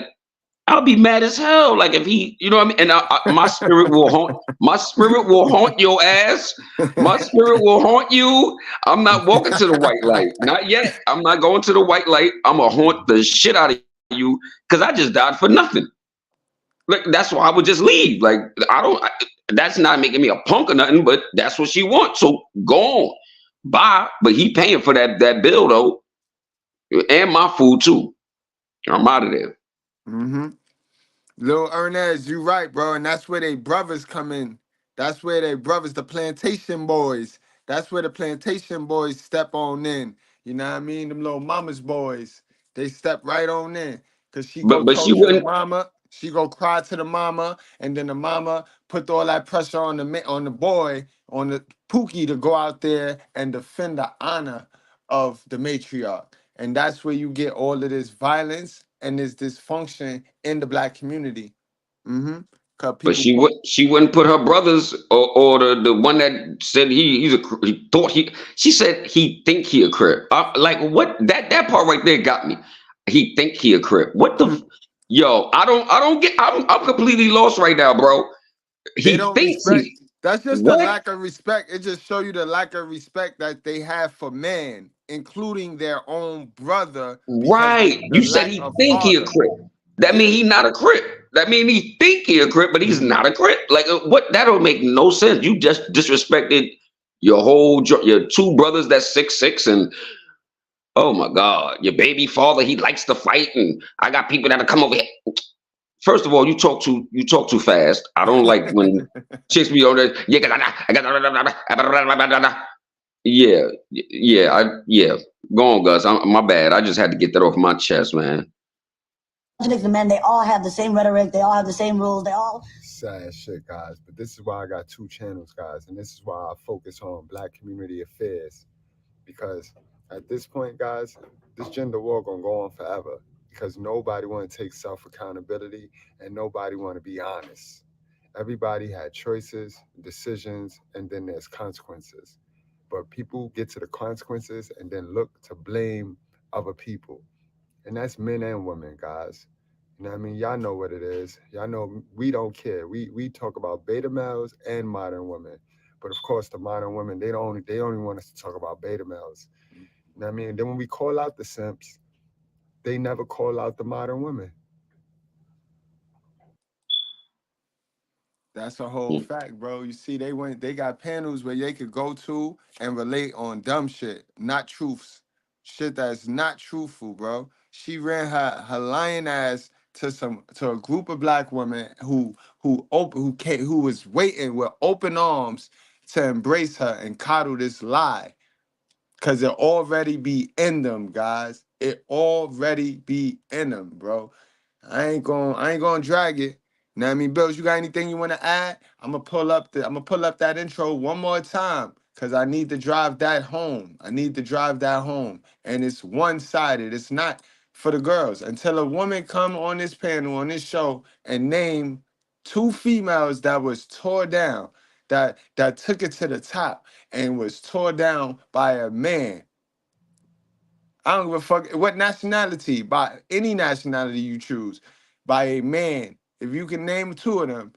I'll be mad as hell. Like if he, you know what I mean? And my spirit will haunt your ass. My spirit will haunt you. I'm not walking to the white light. Not yet. I'm not going to the white light. I'm gonna haunt the shit out of you because I just died for nothing. Like that's why I would just leave. Like that's not making me a punk or nothing, but that's what she wants. So go on. Bye. But he paying for that bill though. And my food too. I'm out of there. Mm-hmm. Lil Ernest, you right, bro. And that's where they brothers come in. That's where they brothers, the plantation boys. That's where the plantation boys step on in. You know what I mean? Them little mama's boys. They step right on in. Cause she go talk to the mama. She go cry to the mama. And then the mama put all that pressure on the boy, on the Pookie to go out there and defend the honor of the matriarch. And that's where you get all of this violence and this dysfunction in the black community. Mm-hmm. But she wouldn't put her brothers or the one that said she said he think he a crip. Like what that part right there got me. He think he a crip. What the yo? I don't get. I'm completely lost right now, bro. He thinks that's just the lack of respect. It just show you the lack of respect that they have for men, including their own brother. Right. You said he think he a crip. That mean he not a crip. That mean he think he a crip, but he's not a crip. Like what? That don't make no sense. You just disrespected your two brothers that's 6'6", and oh my God, your baby father, he likes to fight, and I got people that'll come over here. First of all, you talk too fast. I don't like when chicks be on there. Yeah, yeah. Go on, Gus. My bad. I just had to get that off my chest, man. The men, they all have the same rhetoric, they all have the same rules, they all Sad shit, guys. But this is why I got 2 channels, guys, and this is why I focus on Black community affairs, because at this point, guys, this gender war gonna go on forever because nobody want to take self accountability and nobody want to be honest. Everybody had choices, decisions, and then there's consequences. But people get to the consequences and then look to blame other people. And that's men and women, guys. You know what I mean? Y'all know what it is. Y'all know we don't care. We talk about beta males and modern women. But of course, the modern women, they only want us to talk about beta males. You know what I mean? Then when we call out the simps, they never call out the modern women. That's a whole fact, bro. You see, they got panels where they could go to and relate on dumb shit, not truths. Shit that's not truthful, bro. She ran her lying ass to a group of Black women who was waiting with open arms to embrace her and coddle this lie. Cause it already be in them, guys. It already be in them, bro. I ain't gonna drag it. Know what I mean, Bills, you got anything you want to add? I'm gonna pull up that intro one more time because I need to drive that home. And it's one-sided. It's not for the girls. Until a woman come on this panel, on this show, and name 2 females that was tore down, that took it to the top and was tore down by a man. I don't give a fuck what nationality, by any nationality you choose, by a man. If you can name 2 of them,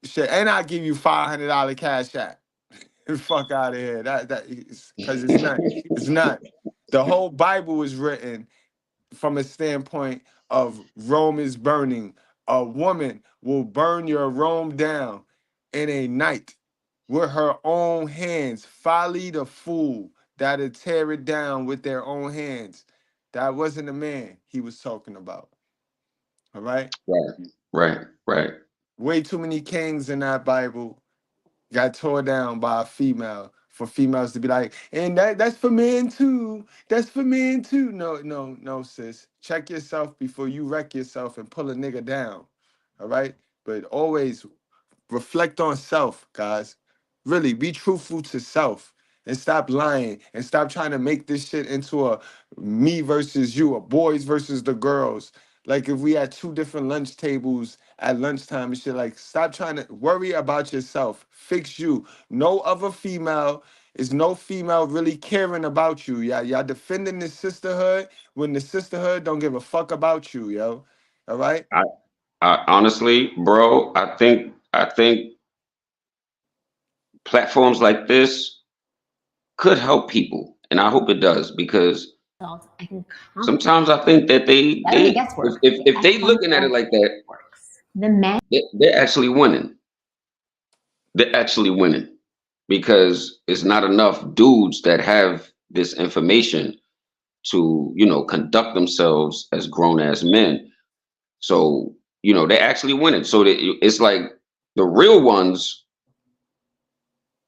shit, and I'll give you $500 cash out. Fuck out of here. That is because it's not. It's not. The whole Bible is written from a standpoint of Rome is burning. A woman will burn your Rome down in a night with her own hands. Folly the fool that'll tear it down with their own hands. That wasn't a man he was talking about. All right? Right. Way too many kings in that Bible got tore down by a female for females to be like, and that's for men too. That's for men too. No, sis. Check yourself before you wreck yourself and pull a nigga down. All right? But always reflect on self, guys. Really, be truthful to self and stop lying and stop trying to make this shit into a me versus you, a boys versus the girls. Like if we had 2 different lunch tables at lunchtime and shit, like stop trying to worry about yourself. Fix you. No other female is no female really caring about you. Y'all defending the sisterhood when the sisterhood don't give a fuck about you, yo. All right? I honestly, bro, I think platforms like this could help people, and I hope it does because sometimes I think that they if they looking at it like that, they're actually winning. They're actually winning because it's not enough dudes that have this information to conduct themselves as grown ass men. So they're actually winning. So it's like the real ones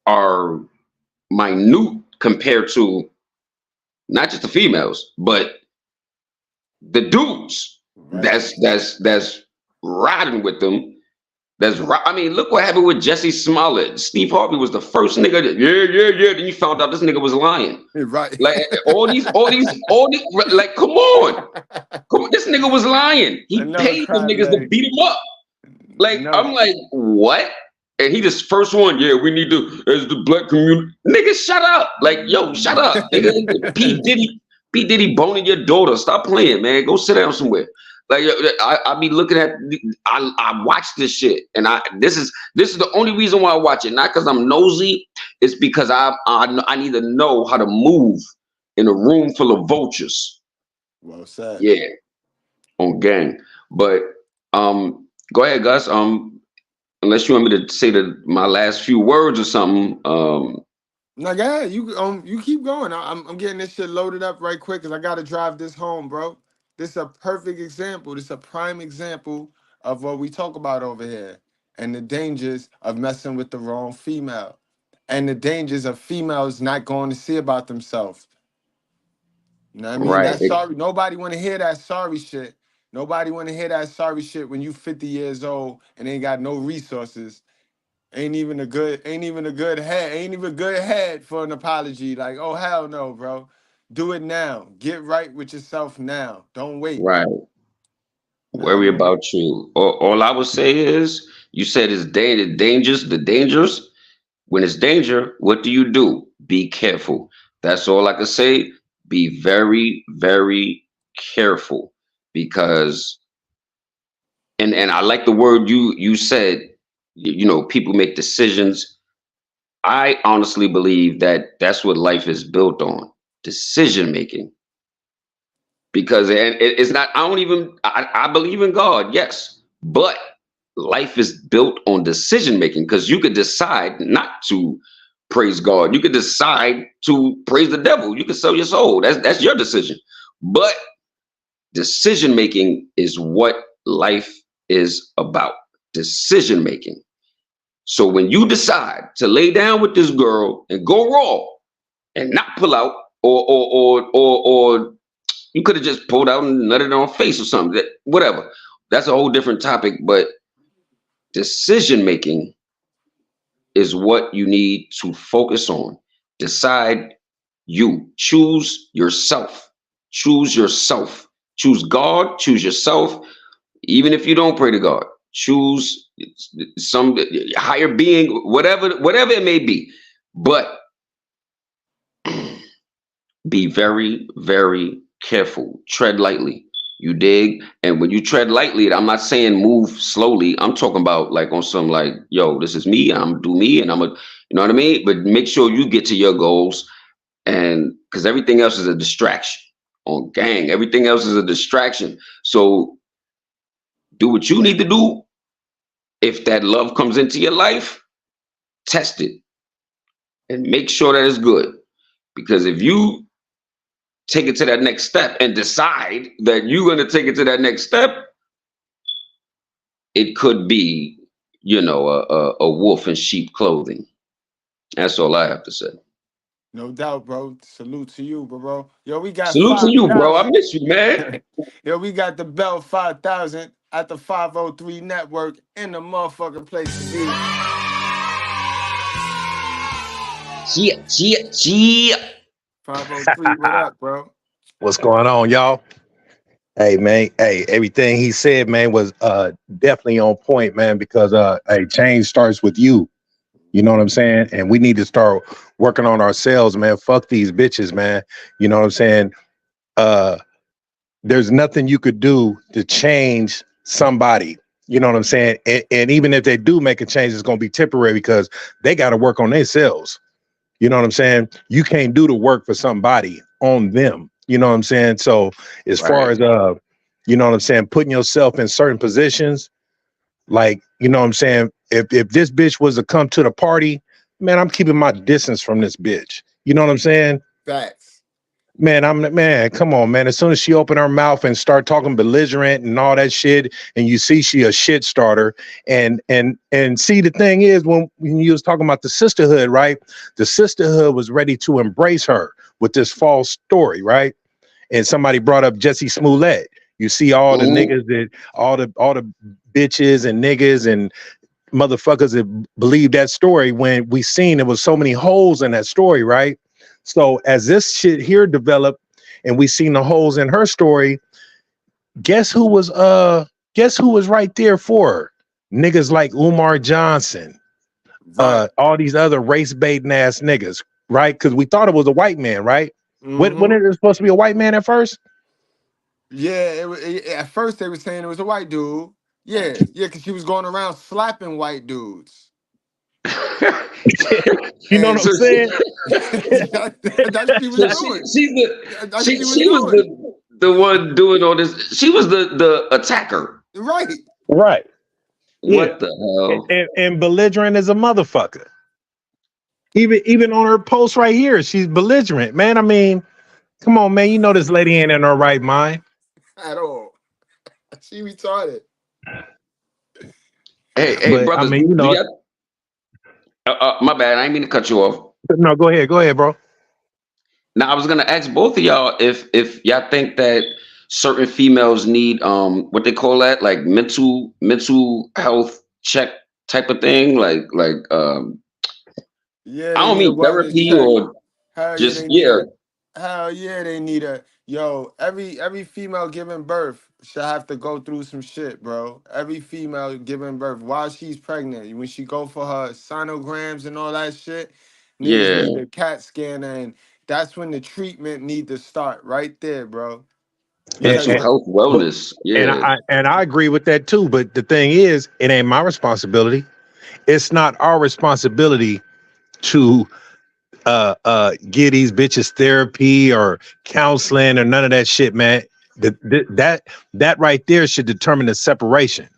are minute compared to not just the females, but the dudes that's riding with them. I mean, look what happened with Jesse Smollett. Steve Harvey was the first nigga that, yeah. Then you found out this nigga was lying. Right. Like all these, like, come on. This nigga was lying. He paid them niggas to beat him up. Like, I'm like, what? And he just first one, yeah, we need to, as the Black community. Nigga, shut up. Like, yo, shut up. Nigga, P. Diddy boning your daughter. Stop playing, man. Go sit down somewhere. Like, I be looking at, I watch this shit, and this is the only reason why I watch it. Not because I'm nosy. It's because I need to know how to move in a room full of vultures. Well said. Yeah, on gang. But go ahead, Gus. Unless you want me to say my last few words or something. No, go ahead. You keep going. I'm getting this shit loaded up right quick because I gotta drive this home, bro. This is a perfect example. This is a prime example of what we talk about over here and the dangers of messing with the wrong female. and the dangers of females not going to see about themselves. You know what I mean? Right. That's sorry. Nobody want to hear that sorry shit. Nobody want to hear that sorry shit when you 50 years old and ain't got no resources. Ain't even a good head for an apology. Like, oh hell no, bro. Do it now. Get right with yourself now. Don't wait. Right. Know what I Worry mean? about you. All I would say is, you said it's the dangers. When it's danger, what do? Be careful. That's all I can say. Be very, very careful, because, and I like the word you said. You know, people make decisions. I honestly believe that that's what life is built on: decision making. Because it's not. I don't even. I believe in God, yes, but life is built on decision making, because you could decide not to praise God. You could decide to praise the devil. You could sell your soul. That's your decision. But decision making is what life is about. Decision making. So when you decide to lay down with this girl and go raw and not pull out, or you could have just pulled out and nutted on her face or something. Whatever. That's a whole different topic. But decision making is what you need to focus on. Decide you. Choose yourself. Choose yourself. Choose God. Choose yourself. Even if you don't pray to God, choose some higher being, whatever it may be. But be very, very careful. Tread lightly. You dig? And when you tread lightly, I'm not saying move slowly. I'm talking about like on some like, yo, this is me. I'm gonna do me, and you know what I mean? But make sure you get to your goals, and because everything else is a distraction. On gang, everything else is a distraction. So do what you need to do. If that love comes into your life, test it and make sure that it's good. Because if you take it to that next step and decide that you're going to take it to that next step, it could be, a wolf in sheep clothing. That's all I have to say. No doubt, bro. Salute to you, bro. Yo, we got Salute to you, bro. I 5,000. miss you, man. Yo, we got the Bell 5,000 at the 503 network in the motherfucking place to be. Yeah. 503, what up, bro? What's going on, y'all? Hey, man. Hey, everything he said, man, was definitely on point, man, because change starts with you. You know what I'm saying? And we need to start working on ourselves, man. Fuck these bitches, man. You know what I'm saying? There's nothing you could do to change somebody. You know what I'm saying? And even if they do make a change, it's going to be temporary because they got to work on themselves. You know what I'm saying? You can't do the work for somebody on them. You know what I'm saying? So as far as, you know what I'm saying, putting yourself in certain positions, like, you know what I'm saying? If this bitch was to come to the party, man, I'm keeping my distance from this bitch. You know what I'm saying? Facts. Man, come on, man. As soon as she opened her mouth and start talking belligerent and all that shit, and you see she a shit starter, and see, the thing is, when you was talking about the sisterhood, right? The sisterhood was ready to embrace her with this false story, right? And somebody brought up Jesse Smollett. You see all the niggas that all the bitches and niggas and motherfuckers that believe that story, when we seen there was so many holes in that story, right? So as this shit here developed and we seen the holes in her story, guess who was right there for her? Niggas like Umar Johnson, all these other race baiting ass niggas, right? Because we thought it was a white man, right? When it was supposed to be a white man at first? Yeah, at first they were saying it was a white dude. Yeah, because she was going around slapping white dudes. You know what I'm saying? That's she was doing. She was the one doing all this. She was the attacker. Right. What the hell? And belligerent as a motherfucker. Even on her post right here, she's belligerent, man. I mean, come on, man. You know this lady ain't in her right mind at all. She retarded. Hey, but, brothers. I mean, My bad. I didn't mean to cut you off. No, go ahead, bro. Now I was gonna ask both of y'all if y'all think that certain females need what they call that, like mental health check type of thing, like Yeah, I they don't need a mean wellness therapy check. or Hell yeah, just they need a. Hell yeah, they need a. Yo, every female giving birth should have to go through some shit, bro. Every female giving birth while she's pregnant, when she go for her sonograms and all that shit, niggas yeah, need a CAT scanner, and that's when the treatment need to start right there, bro. Because mental health wellness. Yeah, And I agree with that too. But the thing is, it ain't my responsibility. It's not our responsibility to give these bitches therapy or counseling or none of that shit, man. That right there should determine the separation.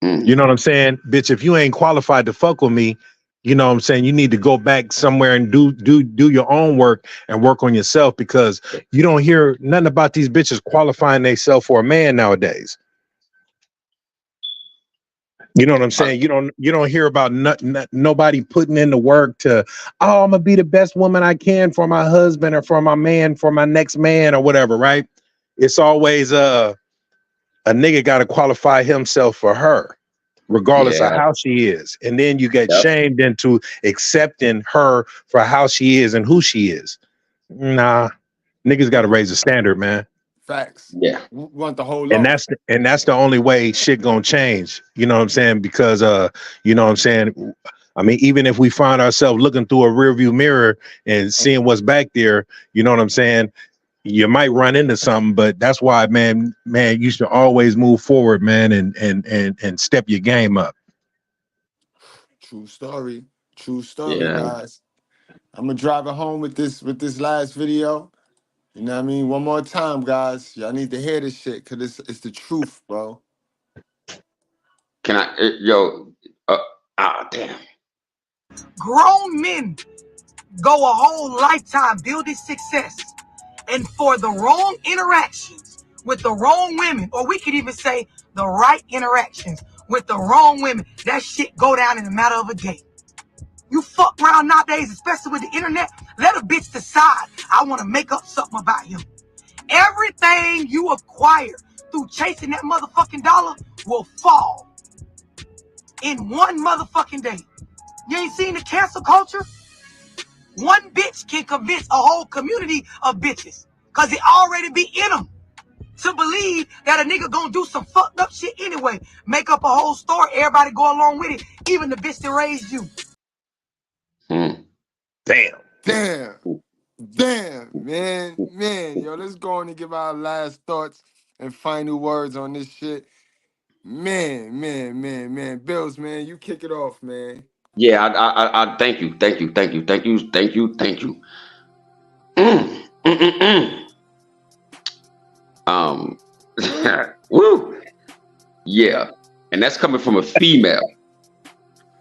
You know what I'm saying? Bitch, if you ain't qualified to fuck with me, you know what I'm saying, you need to go back somewhere and do your own work and work on yourself, because you don't hear nothing about these bitches qualifying themselves for a man nowadays. You know what I'm saying? You don't hear about nobody putting in the work to, oh, I'm gonna be the best woman I can for my husband or for my man, for my next man or whatever, right? It's always a nigga got to qualify himself for her, regardless of yeah. how she is. And then you get shamed into accepting her for how she is and who she is. Nah, niggas got to raise the standard, man. facts. Yeah. We want the whole And law. that's the only way shit gonna change. You know what I'm saying? Because you know what I'm saying? I mean, even if we find ourselves looking through a rearview mirror and seeing what's back there, you know what I'm saying? You might run into something, but that's why, man, you should always move forward, man, and step your game up. True story, Yeah. guys. I'm gonna drive it home with this last video. You know what I mean? One more time, guys. Y'all need to hear this shit, cause it's the truth, bro. Can I, damn. Grown men go a whole lifetime building success, and for the wrong interactions with the wrong women, or we could even say the right interactions with the wrong women, that shit go down in a matter of a day. You fuck around nowadays, especially with the internet, let a bitch decide, I want to make up something about him. Everything you acquire through chasing that motherfucking dollar will fall in one motherfucking day. You ain't seen the cancel culture? One bitch can convince a whole community of bitches, because it already be in them to believe that a nigga gonna do some fucked up shit anyway. Make up a whole story, everybody go along with it, even the bitch that raised you. Damn, man. Yo, let's go on and give our last thoughts and final words on this shit. Man. Bills, man, you kick it off, man. Yeah, I thank you. Woo. Yeah, and that's coming from a female.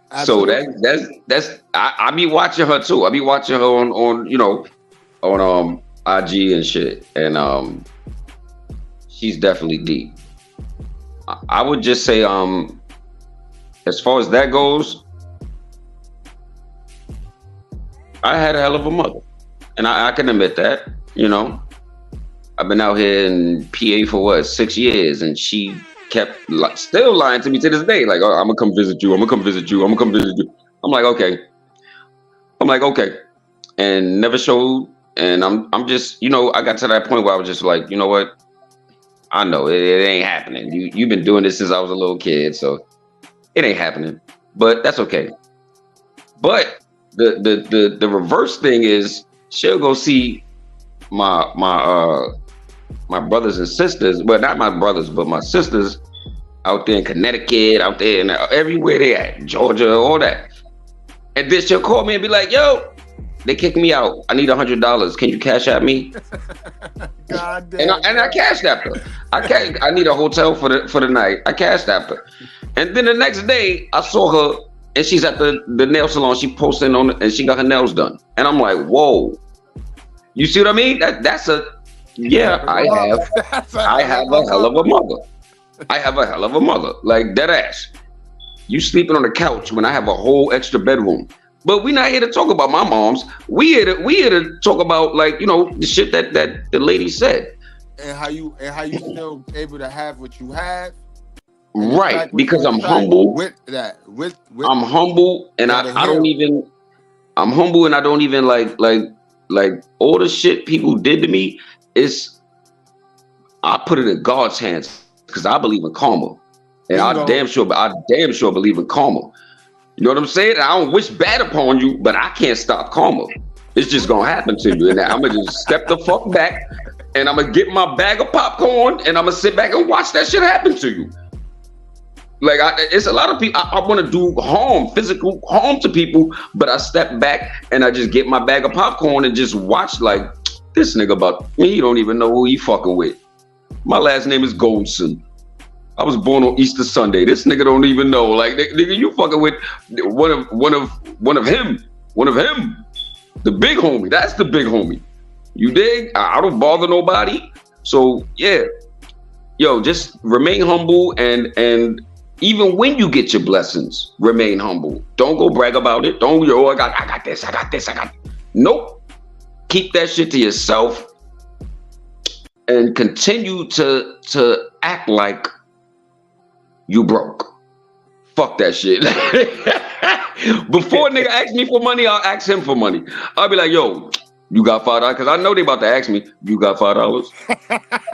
Absolutely. So that's I be watching her too. I be watching her on IG and shit, and she's definitely deep. I would just say as far as that goes, I had a hell of a mother, and I can admit that. You know, I've been out here in PA for what, 6 years, and she kept still lying to me to this day. Like, oh, I'm gonna come visit you. I'm gonna come visit you. I'm like, okay, and never showed. And I'm just, I got to that point where I was just like, you know what? I know it ain't happening. You've been doing this since I was a little kid, so it ain't happening. But that's okay. But the reverse thing is, she'll go see my brothers and sisters, well, not my brothers, but my sisters out there in Connecticut, out there and everywhere they at, Georgia, all that. And then she'll call me and be like, yo, they kicked me out. I need $100. Can you cash at me? God damn. And I cashed at her. I need a hotel for the night. I cashed at her. And then the next day I saw her and she's at the nail salon. She posting on it and she got her nails done. And I'm like, whoa. You see what I mean? I have a hell of a mother. I have a hell of a mother. Like, dead ass. You sleeping on the couch when I have a whole extra bedroom. But we're not here to talk about my moms. We here to talk about, like, you know, the shit that the lady said. And how you still able to have what you have. Right, because I'm humble. With that. I'm humble, and I'm humble, and I don't even like all the shit people did to me is, I put it in God's hands because I believe in karma. And I damn sure believe in karma. You know what I'm saying? I don't wish bad upon you, but I can't stop karma. It's just gonna happen to you. And I'm gonna just step the fuck back, and I'm gonna get my bag of popcorn, and I'm gonna sit back and watch that shit happen to you. Like, it's a lot of people. I want to do physical harm to people, but I step back and I just get my bag of popcorn and just watch, like, this nigga about me. He don't even know who he fucking with. My last name is Goldson. I was born on Easter Sunday. This nigga don't even know. Like, nigga, you fucking with one of him. The big homie. That's the big homie. You dig? I don't bother nobody. So yeah, yo, just remain humble, and even when you get your blessings, remain humble. Don't go brag about it. Don't I got this. Nope. Keep that shit to yourself, and continue to act like you broke. Fuck that shit. Before a nigga asks me for money, I'll ask him for money. I'll be like, yo, you got $5? Because I know they about to ask me, you got $5?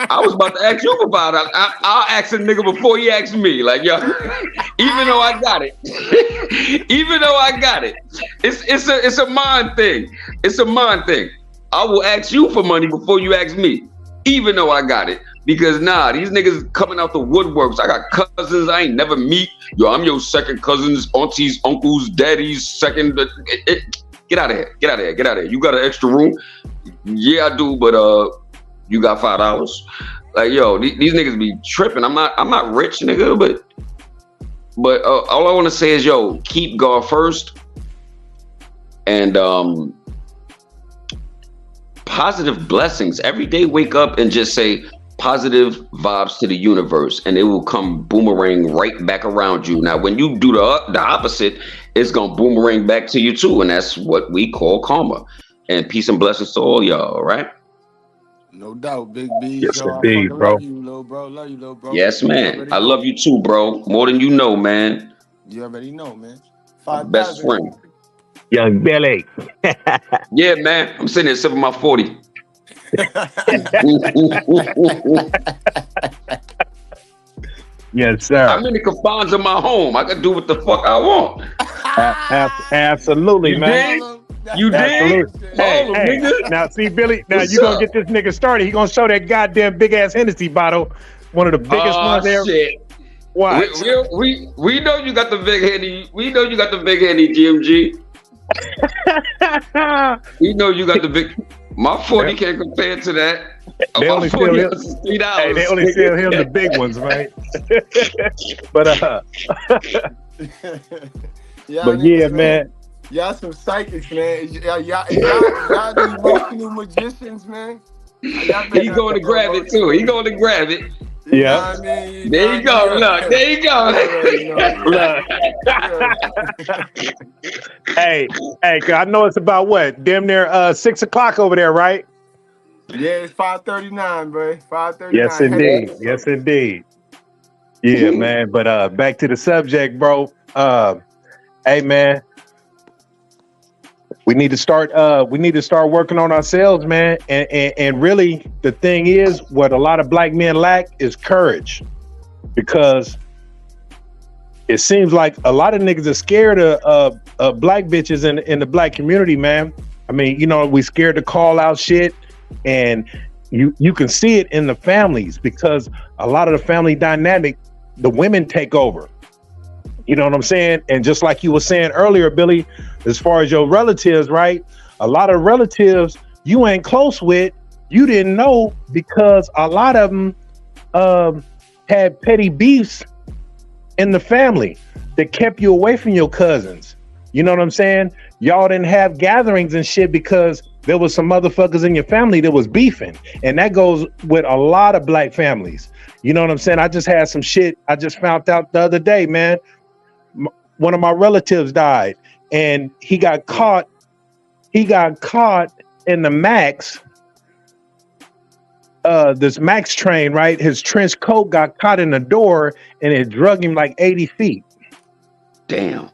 I was about to ask you for $5. I'll ask a nigga before he asks me. Like, yo, even though I got it. It's a mind thing. It's a mind thing. I will ask you for money before you ask me, even though I got it. Because these niggas coming out the woodworks. I got cousins I ain't never meet. Yo, I'm your second cousins, aunties, uncles, daddies, second. Get out of here. Get out of here. Get out of here. You got an extra room? Yeah, I do, but you got $5. Like, yo, these niggas be tripping. I'm not rich, nigga, but all I want to say is, yo, keep God first, and positive blessings. Every day, wake up and just say positive vibes to the universe, and it will come boomerang right back around you. Now, when you do the opposite, it's gonna boomerang back to you too, and that's what we call karma. And peace and blessings to all y'all, right? No doubt, Big B. Yes, indeed, bro. Love you, little bro. Yes, man. I love you too, bro. More than you know, man. You already know, man. My best friend. Young Billy. Yeah, man. I'm sitting here sipping my 40. Yes, sir. I'm in the confines of my home. I can do what the fuck I want. Absolutely, man. You did? Hey. Now, see, Billy, now you gonna get this nigga started. He gonna show that goddamn big ass Hennessy bottle, one of the biggest ones there. Shit. Why? We know you got the big Henny. We know you got the big Henny, GMG. We know you got the big. My 40 can't compare to that. They only sell him the big ones, right? But yeah, man. Y'all some psychics, man. Y'all the emotional magicians, man. He's going to grab it too. He's going to grab it. Yeah. There you go. Look. There you go. Hey, I know it's about what? Damn near 6:00 over there, right? Yeah, it's 5:39, bro. 5:39. Yes, indeed. Yes, indeed. Yeah, man. But back to the subject, bro. Hey, man. We need to start working on ourselves, man. And really the thing is, what a lot of black men lack is courage. Because it seems like a lot of niggas are scared of black bitches in the black community, man. I mean, you know, we scared to call out shit, and you can see it in the families, because a lot of the family dynamic, the women take over. You know what I'm saying? And just like you were saying earlier, Billy, as far as your relatives, right? A lot of relatives you ain't close with, you didn't know, because a lot of them had petty beefs in the family that kept you away from your cousins. You know what I'm saying? Y'all didn't have gatherings and shit because there was some motherfuckers in your family that was beefing. And that goes with a lot of black families. You know what I'm saying? I just had some shit I just found out the other day, man. one of my relatives died, and he got caught in the Max. This Max train, right? His trench coat got caught in the door, and it drug him like 80 feet. Damn.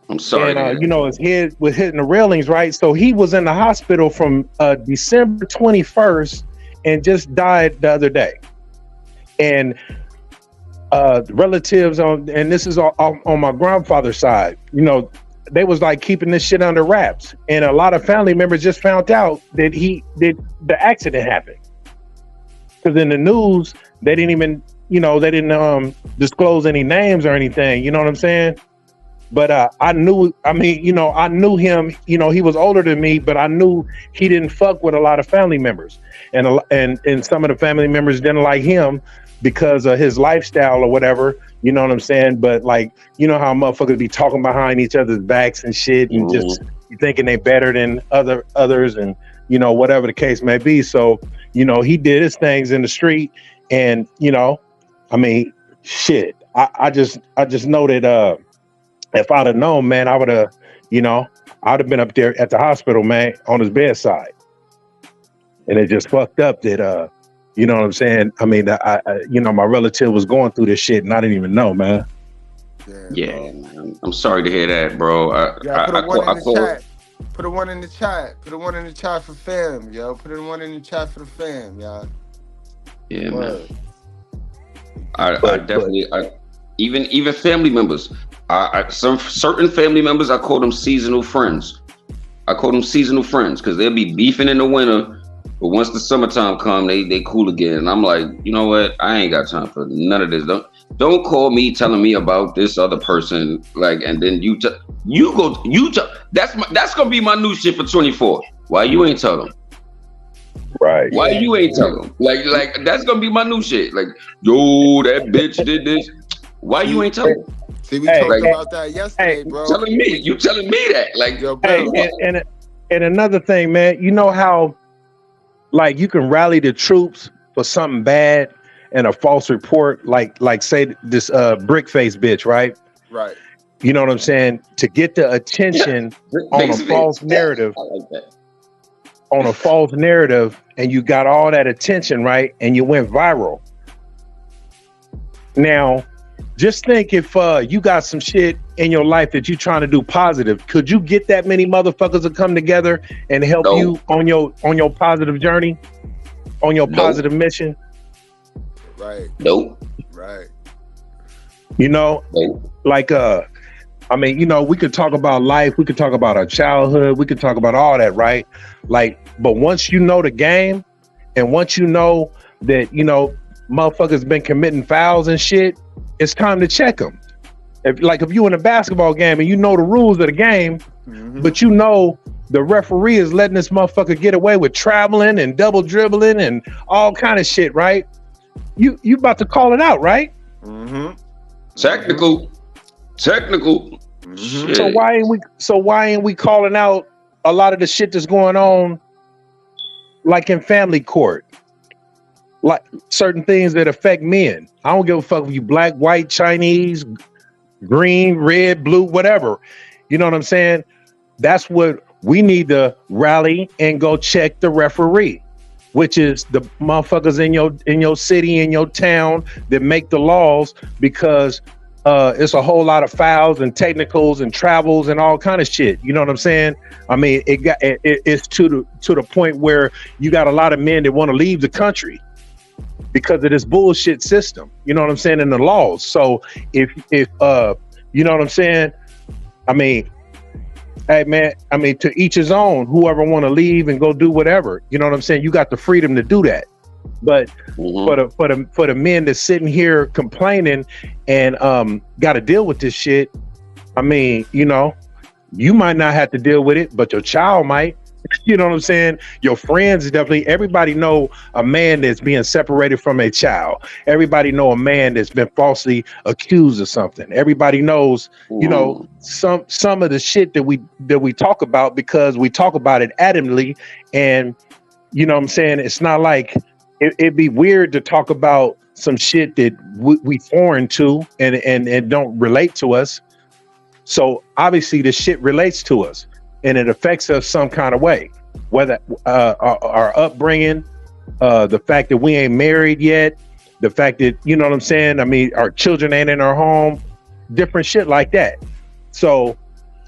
I'm sorry. And his head was hitting the railings, right? So he was in the hospital from December 21st and just died the other day. And relatives and this is on my grandfather's side, they was like keeping this shit under wraps. And a lot of family members just found out that the accident happened. Because in the news, they didn't disclose any names or anything. You know what I'm saying? But I knew him. He was older than me, but I knew he didn't fuck with a lot of family members, and some of the family members didn't like him because of his lifestyle or whatever. You know what I'm saying? But like, how motherfuckers be talking behind each other's backs and shit, and just thinking they better than others, and whatever the case may be. So he did his things in the street, and shit. I just know that if I'd have known, man, I would have, I'd have been up there at the hospital, man, on his bedside. And it just fucked up that, you know what I'm saying? I mean, my relative was going through this shit and I didn't even know, man. Yeah, man. I'm sorry to hear that, bro. Put a one in the chat. Put a one in the chat. Put a one in the chat for fam, yo. Put a one in the chat for the fam, y'all. Yeah, man. I definitely, even family members. Some certain family members, I call them seasonal friends. Because they'll be beefing in the winter, but once the summertime come, they cool again. And I'm like, you know what? I ain't got time for none of this. Don't call me telling me about this other person. Like, and then that's gonna be my new shit for 24. Why you ain't tell them? Right. Why you ain't tell them? Like that's gonna be my new shit. Like, yo, that bitch did this. Why you ain't tell them? See, we talked about that yesterday, bro. You telling me that? Like, yo, bro. And another thing, man, you know how, like, you can rally the troops for something bad and a false report, like say this brick face bitch, right? Right. You know what I'm saying? To get the attention on a false narrative. I like that. On a false narrative, and you got all that attention, right? And you went viral. Now, just think if you got some shit in your life that you're trying to do positive, could you get that many motherfuckers to come together and help you on your positive journey, on your positive mission? Right. Nope. Right. Like we could talk about life, we could talk about our childhood, we could talk about all that, right? Like, but once you know the game, and once you know that motherfuckers been committing fouls and shit, it's time to check them. If you in a basketball game and you know the rules of the game, but the referee is letting this motherfucker get away with traveling and double dribbling and all kind of shit, right? You about to call it out, right? Technical. Shit. So why ain't we calling out a lot of the shit that's going on, like in family court? Like certain things that affect men. I don't give a fuck if you black, white, Chinese, green, red, blue, whatever. You know what I'm saying? That's what we need to rally and go check the referee, which is the motherfuckers in your city, in your town that make the laws, because it's a whole lot of fouls and technicals and travels and all kind of shit. You know what I'm saying? I mean, it's to the point where you got a lot of men that want to leave the country because of this bullshit system. You know what I'm saying? In the laws. So if you know what I'm saying? I mean, hey man, to each his own. Whoever want to leave and go do whatever. You know what I'm saying? You got the freedom to do that. But for the men that's sitting here complaining and got to deal with this shit, I mean, you might not have to deal with it, but your child might. You know what I'm saying? Your friends definitely. Everybody know a man that's being separated from a child. Everybody know a man that's been falsely accused of something. Everybody knows, some of the shit that we talk about, because we talk about it adamantly. And you know what I'm saying? It's not like it'd be weird to talk about some shit that we foreign to and don't relate to us. So obviously this shit relates to us and it affects us some kind of way, whether our upbringing, the fact that we ain't married yet, the fact that, you know what I'm saying? I mean, our children ain't in our home, different shit like that. So,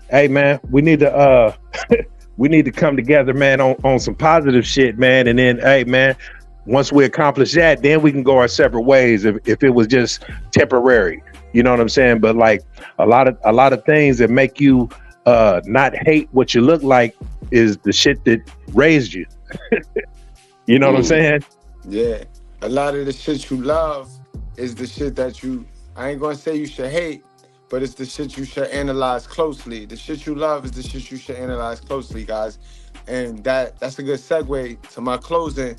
hey man, we need to we need to come together, man, on some positive shit, man. And then, hey man, once we accomplish that, then we can go our separate ways if it was just temporary. You know what I'm saying? But like a lot of things that make you not hate what you look like is the shit that raised you. You know what I'm saying? Yeah. A lot of the shit you love is the shit that I ain't gonna say you should hate, but it's the shit you should analyze closely. The shit you love is the shit you should analyze closely, guys. And that's a good segue to my closing.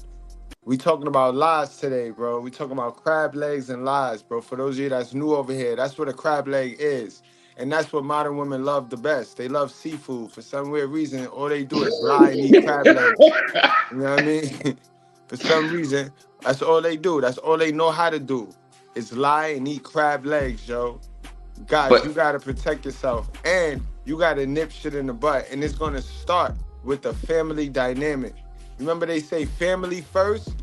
We talking about lies today, bro. We talking about crab legs and lies, bro. For those of you that's new over here, that's what a crab leg is. And that's what modern women love the best. They love seafood. For some weird reason, all they do is lie and eat crab legs. You know what I mean? For some reason, that's all they do. That's all they know how to do. Is lie and eat crab legs, yo. Guys, you gotta protect yourself. And you gotta nip shit in the butt. And it's gonna start with the family dynamic. Remember they say family first?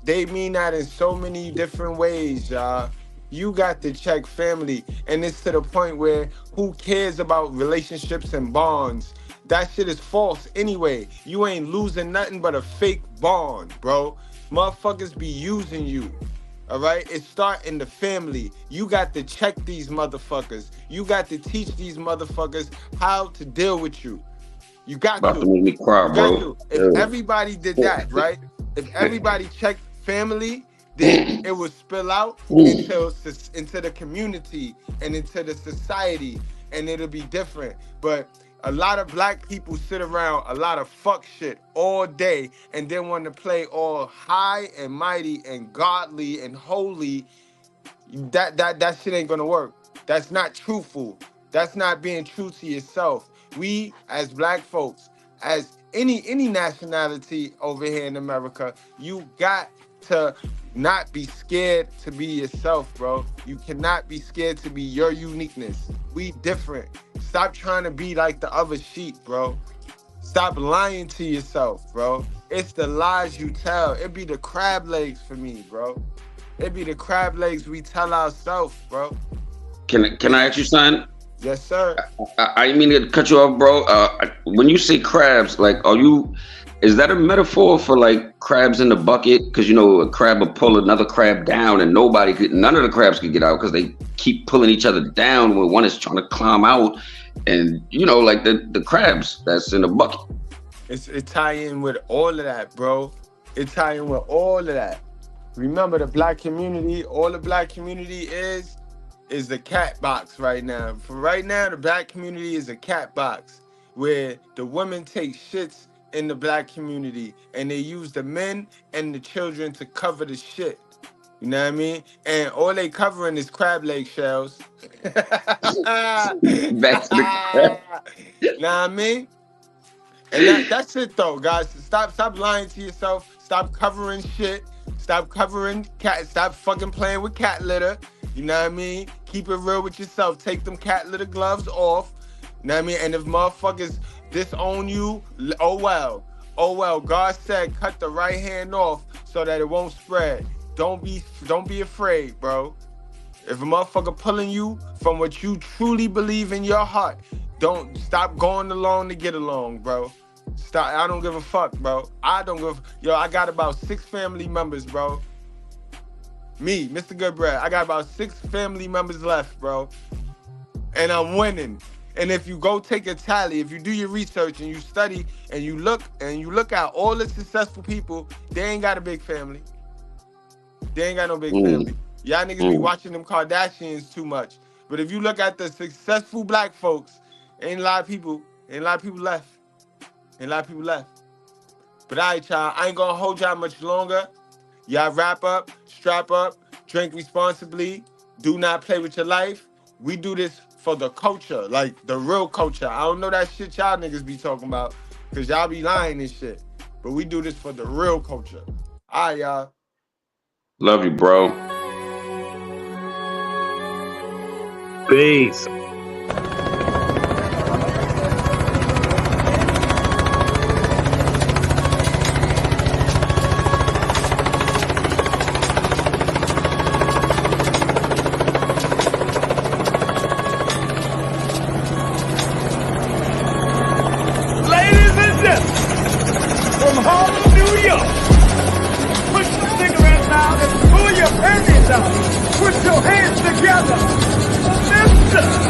They mean that in so many different ways, y'all. You got to check family. And it's to the point where who cares about relationships and bonds? That shit is false anyway. You ain't losing nothing but a fake bond, bro. Motherfuckers be using you. All right? It start in the family. You got to check these motherfuckers. You got to teach these motherfuckers how to deal with you. You got About to make me cry, bro. If everybody did that, right? If everybody checked family, then it would spill out into the community and into the society, and it'll be different. But a lot of black people sit around a lot of fuck shit all day and then want to play all high and mighty and godly and holy. That shit ain't gonna work. That's not truthful. That's not being true to yourself. We as black folks, as any nationality over here in America, you got to not be scared to be yourself, bro. You cannot be scared to be your uniqueness. We different. Stop trying to be like the other sheep, bro. Stop lying to yourself, bro. It's the lies you tell. It be the crab legs for me, bro. It be the crab legs we tell ourselves, bro. Can I ask you something? Yes, sir. I didn't mean to cut you off, bro. When you say crabs, like, is that a metaphor for like crabs in the bucket? Because, you know, a crab will pull another crab down and none of the crabs could get out because they keep pulling each other down when one is trying to climb out. And, you know, like the crabs that's in the bucket. It tie in with all of that, bro. It tie in with all of that. Remember the black community, all the black community is the cat box right now. For right now, the black community is a cat box where the women take shits in the black community and they use the men and the children to cover the shit. You know what I mean? And all they covering is crab leg shells. Back to the crab. Know what I mean? And that's it though, guys. Stop lying to yourself. Stop covering shit. Stop covering cat. Stop fucking playing with cat litter. You know what I mean? Keep it real with yourself. Take them cat litter gloves off. You know what I mean? And if motherfuckers disown you, oh well. Oh well. God said cut the right hand off so that it won't spread. Don't be afraid, bro. If a motherfucker pulling you from what you truly believe in your heart, don't stop going along to get along, bro. Stop. I don't give a fuck, bro. I got about 6 family members, bro. Me, Mr. Goodbread, I got about 6 family members left, bro. And I'm winning. And if you go take a tally, if you do your research and you study and you look at all the successful people, they ain't got a big family. They ain't got no big family. Y'all niggas be watching them Kardashians too much. But if you look at the successful black folks, ain't a lot of people left. Ain't a lot of people left. But all right, y'all, I ain't gonna hold y'all much longer. Y'all wrap up, strap up, drink responsibly, do not play with your life. We do this for the culture, like the real culture. I don't know that shit y'all niggas be talking about, because y'all be lying and shit. But we do this for the real culture. All right, y'all. Love you, bro. Peace. together. Mister.